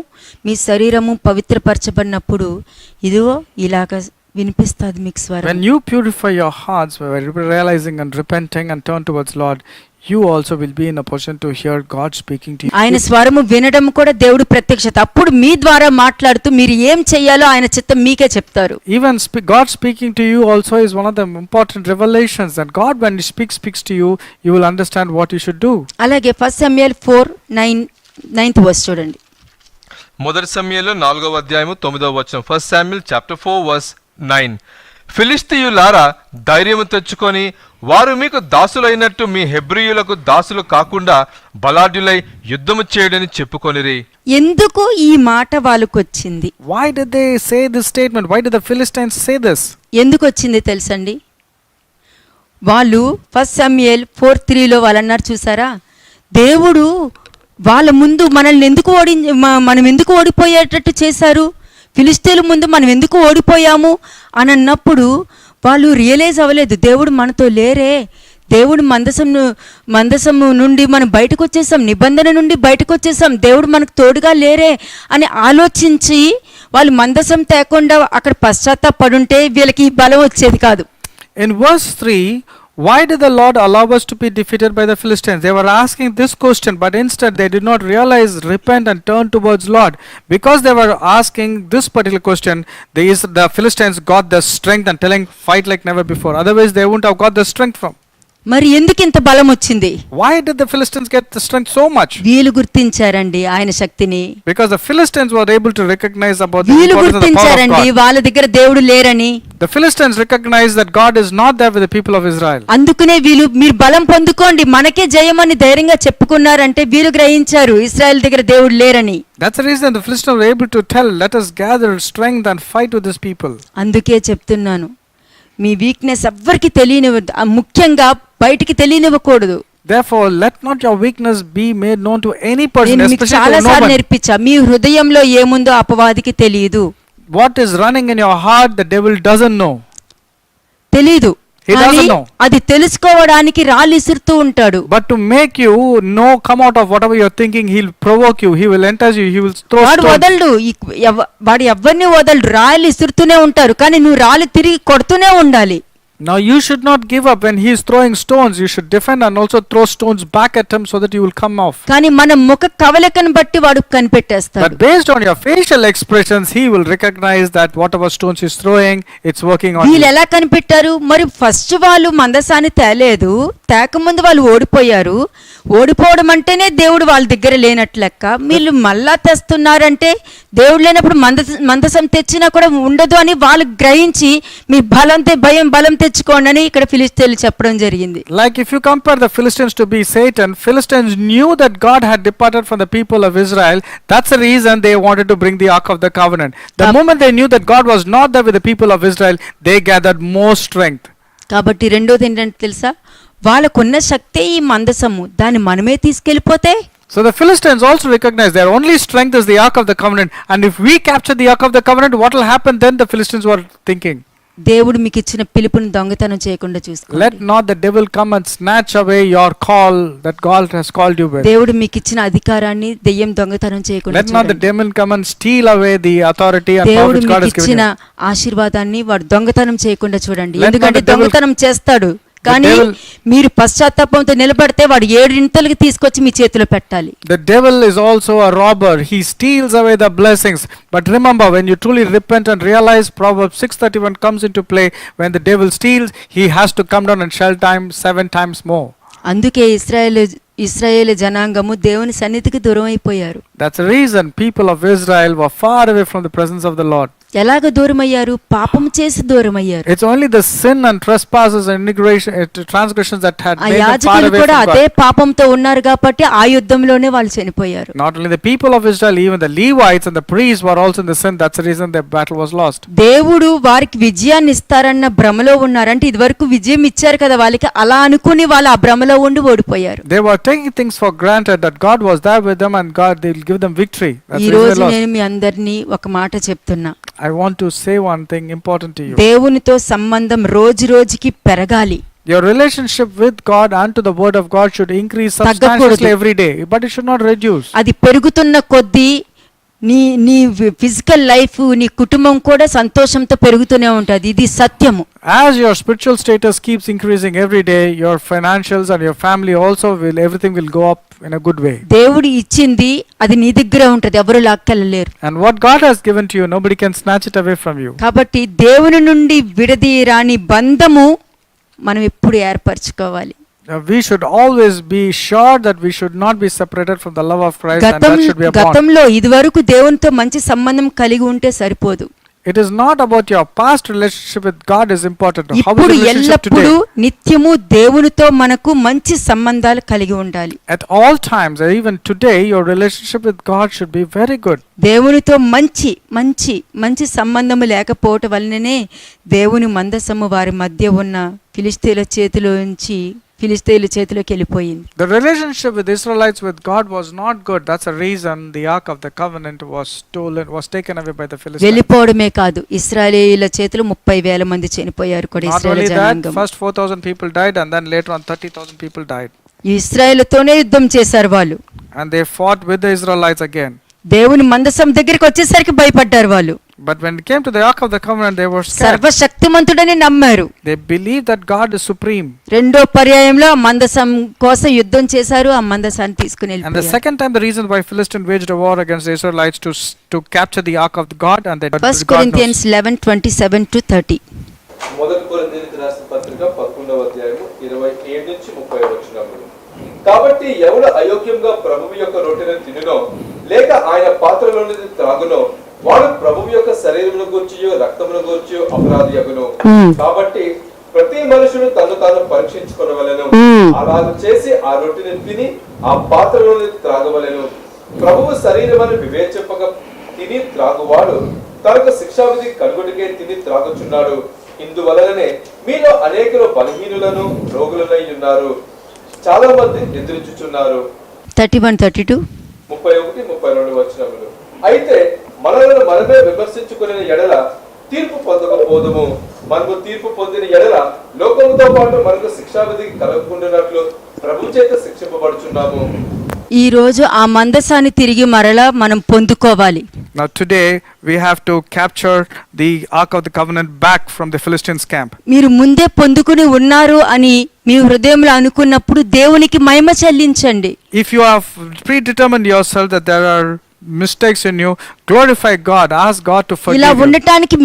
మీ శరీరము పవిత్రపరచబడినప్పుడు ఇదిగో ఇలాగ వినిపిస్తుంది మీకు స్వరం. When you purify your hearts by realizing and repenting and turn towards Lord, you also will be in a position to hear God speaking to you. ఆయన స్వరము వినడం కూడా దేవుడు ప్రత్యక్షత. అప్పుడు మీ ద్వారా మాట్లాడుతూ మీరు ఏం చెయ్యాలో ఆయన చిత్తం మీకే చెప్తారు. Even God speaking to you also is one of the important revelations, that God when he speaks to you, you will understand what you should do. అలాగే 1 Samuel 4:9 verse చూడండి. మొదటి సమూయేలు 4వ అధ్యాయము 9వ వచనం. 1 Samuel chapter 4 verse 9. ఫిలిష్తీయులారా ధైర్యము తెచ్చుకొని వారు మీకు దాసులైనట్టు మీ హెబ్రీయులకు దాసులు కాకుండా బలాఢ్యులై యుద్ధము చేయడని చెప్పుకొనిరి. ఎందుకు ఈ మాట వాళ్ళకు వచ్చింది? Why did they say this statement? Why did the Philistines say this? ఎందుకు వచ్చింది తెలుసండి? వాళ్ళు 1 Samuel 4:3లో వాళ్ళు అన్నారు చూసారా, దేవుడు వాళ్ళ ముందు మనల్ని ఎందుకు మనం ఎందుకు ఓడిపోయేటట్టు చేశారు, ఫిలిష్తీయుల ముందు మనం ఎందుకు ఓడిపోయాము అని అన్నప్పుడు వాళ్ళు రియలైజ్ అవ్వలేదు, దేవుడు మనతో లేరే, దేవుడు మందసము నుండి మనం బయటకు వచ్చేసాం, నిబంధన నుండి బయటకు వచ్చేసాం, దేవుడు మనకు తోడుగా లేరే అని ఆలోచించి వాళ్ళు మందసం తేకుండా అక్కడ పశ్చాత్తాపడుంటే వీళ్ళకి బలం వచ్చేది కాదు. In verse 3, why did the Lord allow us to be defeated by the Philistines? They were asking this question, but instead they did not realize, repent and turn towards Lord. Because they were asking this particular question, the Philistines got the strength and telling, fight like never before. Otherwise they wouldn't have got the strength from. మరి ఎందుకు ఇంత బలం వచ్చింది? Why did the Philistines get the strength so much? వీళ్ళు గుర్తించారండి ఆయన శక్తిని. Because the Philistines were able to recognize about the వీళ్ళు importance of the power of గుర్తించారండి God. వాళ్ళ దగ్గర దేవుడు లేరని. The Philistines recognized that God is not there with the people of Israel. అందుకనే వీళ్ళు మీరు బలం పొందుకోండి మనకే జయమని ధైర్యంగా చెప్పుకున్నారంటే వీళ్ళు గ్రహించారు ఇశ్రాయేల్ దగ్గర దేవుడు లేరని. That's the reason the Philistines were able to tell, let us gather strength and fight with these people. అందుకే చెప్తున్నాను, మీ వీక్నెస్ ఎవ్వరికి తెలియనివ్వద్దు, ముఖ్యంగా బయటికి తెలియనివ్వకూడదు. Therefore, let not your weakness be made known to any person, నేను మీకు especially చాలా to no సార్లు one. నేర్పించా, మీ హృదయంలో ఏముందో అపవాదికి తెలియదు. What is running in your heart, the devil doesn't know. తెలీదు. He కానీ doesn't know. అది తెలుసుకోవడానికి రాళ్ళు ఇసురుతూ ఉంటాడు. But to make you know, come out of whatever you're thinking, he'll provoke you, he will entice you, he will throw వాడు stones. వదలడు, వాడు ఎవరిని వదలడు, రాళ్ళు ఇసురుతూనే ఉంటారు, కానీ నువ్వు రాళ్ళు తిరిగి కొడుతూనే ఉండాలి. Now you should not give up when he is throwing stones. You should defend and also throw stones back at him so that you will come off. కానీ మన ముఖ కవలికను బట్టి వాడు కనిపెట్టేస్తాడు. But based on your facial expressions, he will recognize that whatever stones he's throwing, it's working on వీళ్ళు you. ఎలా కనిపెట్టారు? మరి ఫస్ట్ వాళ్ళు మందసాన్ని తేలేదు, తేకముందు వాళ్ళు ఓడిపోయారు. ఓడిపోవడం అంటేనే దేవుడు వాళ్ళ దగ్గర లేనట్లు లెక్క. వీళ్ళు మళ్ళా తెస్తున్నారంటే దేవుడు లేనప్పుడు మందసం తెచ్చినా కూడా ఉండదు అని వాళ్ళు గ్రహించి మీ బలం తెచ్చుకోండి అని ఇక్కడ ఫిలిష్తీయులు చెప్పడం జరిగింది. Like if you compare the Philistines to be Satan, Philistines knew that God had departed from the people of Israel. That's the reason they wanted to bring the Ark of the Covenant. The moment they knew that God was not there with the people of Israel, they gathered more strength. కాబట్టి రెండోది ఏంటంటే తెలుసా, వాళ్ళకున్న శక్తే ఈ మందసము, దాన్ని మనమే తీసుకెళ్ళిపోతే. So the Philistines also recognize their only strength is the Ark of the Covenant, and if we capture the Ark of the Covenant, what will happen then? The Philistines were thinking, దేవుడు మీకు ఇచ్చిన పిలుపుని దొంగతనం చేయకుండా చూసుకోండి. let not the devil come and snatch away your call that God has called you with. దేవుడు మీకు ఇచ్చిన అధికారాన్ని దెయ్యం దొంగతనం చేయకుండా Let not the చూడండి. demon come and steal away the authority and power దేవుడు which God మీకు has given ఇచ్చిన you. ఆశీర్వాదాన్ని వాడు దొంగతనం చేయకుండా చూడండి. Let ఎందుకంటే not the devil- దొంగతనం చేస్తాడు, కానీ devil- మీరు పశ్చాత్తాపంతో నిలబడితే వాడు 7 ఇంతలకి తీసుకొచ్చి మీ చేతిలో పెట్టాలి. The devil is also a robber. He steals away the blessings. But remember, when you truly repent and realize, Proverbs 6:31 comes into play. When the devil steals, he has to come down and shell time 7 times more. అందుకే ఇశ్రాయేలు జనాంగము దేవుని సన్నిధికి దూరం అయిపోయారు. That's the reason people of Israel were far away from the presence of the Lord. ఎలాగ దూరం అయ్యారు? పాపము చేసి దూరం అయ్యారు. It's only the sin and trespasses and transgressions that had ఆ made them far యాజకులు away కూడా from అదే God. పాపంతో ఉన్నారు కాబట్టి ఆ యుద్ధంలోనే వాళ్ళు చనిపోయారు. Not only the people of Israel, even the Levites and the priests were also in the sin. That's the reason their battle was lost. దేవుడు వారికి విజయాన్ని ఇస్తారన్న భ్రమలో ఉన్నారు. అంటే ఇదివరకు విజయం ఇచ్చారు కదా వాళ్ళకి, అలా అనుకుని వాళ్ళు ఆ భ్రమలో ఉండి ఓడిపోయారు. They were taking things for granted that God was there with them and God will give them victory. That's ఈ the reason రోజు they lost. నేను మీ అందరినీ ఒక మాట చెప్తున్నా, I want to say one thing important to you. దేవునితో సంబంధం రోజు రోజుకి పెరగాలి. Your relationship with God and to the word of God should increase substantially every day, but it should not reduce. అది పెరుగుతున్న కొద్దీ నీ ఫిజికల్ లైఫ్, నీ కుటుంబం కూడా సంతోషంతో పెరుగుతూనే ఉంటుంది. ఇది సత్యము. As your spiritual status keeps increasing every day, your financials and your family also everything will go up in a good way. దేవుడు ఇచ్చింది అది నీ దగ్గర ఉంటుంది, ఎవరు లాక్కెళ్ళలేరు. And what God has given to you, nobody can snatch it away from you. కాబట్టి దేవుని నుండి విడదీయరాని బంధము మనం ఎప్పుడు ఏర్పరచుకోవాలి. We should always be sure that we should not be separated from the love of Christ, and that should be a bond. గతంలో ఇదివరకు దేవునితో మంచి సంబంధం కలిగి ఉంటే సరిపోదు. It is not about your past relationship with God is important. How is ఇప్పుడు the relationship ఎల్లప్పుడూ today? నిత్యము దేవునితో మనకు మంచి సంబంధాలు కలిగి ఉండాలి. At all times, even today, your relationship with God should be very good. దేవునితో మంచి మంచి మంచి సంబంధము లేకపోవటం వలననే దేవుని మందసము వారి మధ్య ఉన్న ఫిలిష్తీయుల చేతిలోకి వెళ్ళిపోయింది. The relationship with Israelites with God was not good. That's the reason the Ark of the Covenant was taken away by the Philistines. వెళ్ళిపోవడమే కాదు, ఇశ్రాయేలీయుల చేతిలో 30,000 మంది చనిపోయారు కూడా. Not ఇశ్రాయేల్ only that, జనాంగం first 4,000 people died, and then later on 30,000 people died. ఇశ్రాయేలుతోనే యుద్ధం చేశారు వాళ్ళు. And they fought with the Israelites again. దేవుని మందసం దగ్గరికి వచ్చేసరికి భయపడ్డారు వాళ్ళు. But when it came to the Ark of the Covenant, they were scared. సర్వశక్తిమంతుడని నమ్మారు. They believed that God is supreme. రెండో పర్యాయంలో ఆ మందసం కోసం యుద్ధం చేశారు, ఆ మందసాన్ని తీసుకుని And the వెళ్ళిపోయారు. second time, the reason why Philistines waged a war against the Israelites to capture the Ark of God, and they 1 Corinthians 11:27-30. మొదటి కొరింథీయులకు రాసిన పత్రిక 11వ అధ్యాయము 27 నుంచి 30 వచనములు. కాబట్టి ఎవడు అయోగ్యంగా ప్రభువు యొక్క రొట్టెను తినునో లేక ఆయన పాత్రలోనిది త్రాగునో వాడు ప్రభువు యొక్క శరీరమును గూర్చియో రక్తమును గూర్చియో అపరాధియగును. కాబట్టి ప్రతి మనుషుడు తను తాను పరీక్షించుకొనవలెను. అలాగ చేసి ఆ రొట్టెను తిని ఆ పాత్రలోని త్రాగవలెను. ప్రభువు శరీరమని వివేచింపక తిని త్రాగువాడు తనకు శిక్షావిధి కలుగుడికే తిని త్రాగుచున్నాడు. ఇందువలననే మీలో అనేకులు బలహీనులను రోగులనై ఉన్నారు, చాలా మంది నిద్రించుచున్నారు. 31-32. 31-32 వచనములు. అయితే మనలను మనమే విమర్శించుకునే ఎడల తీర్పు పొందకపోదుము. మనము తీర్పు పొందిన ఎడల లోకముతో పాటు మనకు శిక్షావిధి కలగకుండానట్లు ప్రభు చేత శిక్షింపబడుచున్నాము. ఈ రోజు ఆ మందసాన్ని తిరిగి మరలా మనం పొందుకోవాలి. Now today we have to capture the Ark of the Covenant back from the Philistines' camp. మీరు ముందే పొందుకుని ఉన్నారు అని మీ హృదయంలో అనుకున్నప్పుడు దేవునికి మహిమ చెల్లించండి. If you have predetermined yourself that there are mistakes in you, glorify God, ask God to ఇలా forgive you. ఉండటానికి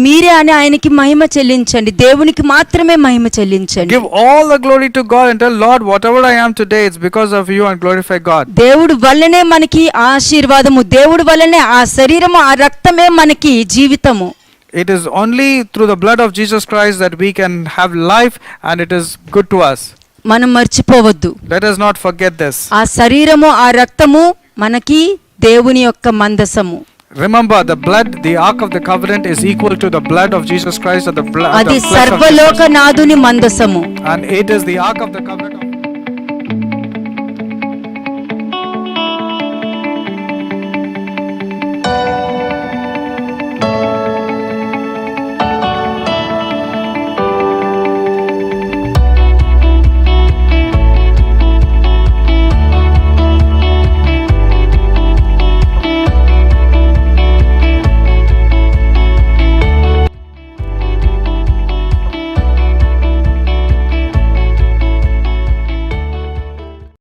మీరే అని ఆయనకి మహిమ చెల్లించండి. దేవునికి మాత్రమే మహిమ చెల్లించండి. Give all the glory to God and tell Lord, whatever I am today, it's because of you, and glorify God. దేవుడు వల్లనే మనకి ఆశీర్వాదము, దేవుడు వల్లనే ఆ శరీరము ఆ రక్తమే మనకి జీవితము. It is only through the blood of Jesus Christ that we can have life, and it is good to us. మనం మర్చిపోవద్దు. Let us not forget this. ఆ శరీరము ఆ రక్తము మనకి దేవుని యొక్క మందసము. Remember, the blood, the Ark of the Covenant, is equal to the blood of Jesus Christ, or the blood. అది సర్వలోకనాథుని మందసము. And it is the Ark of the Covenant.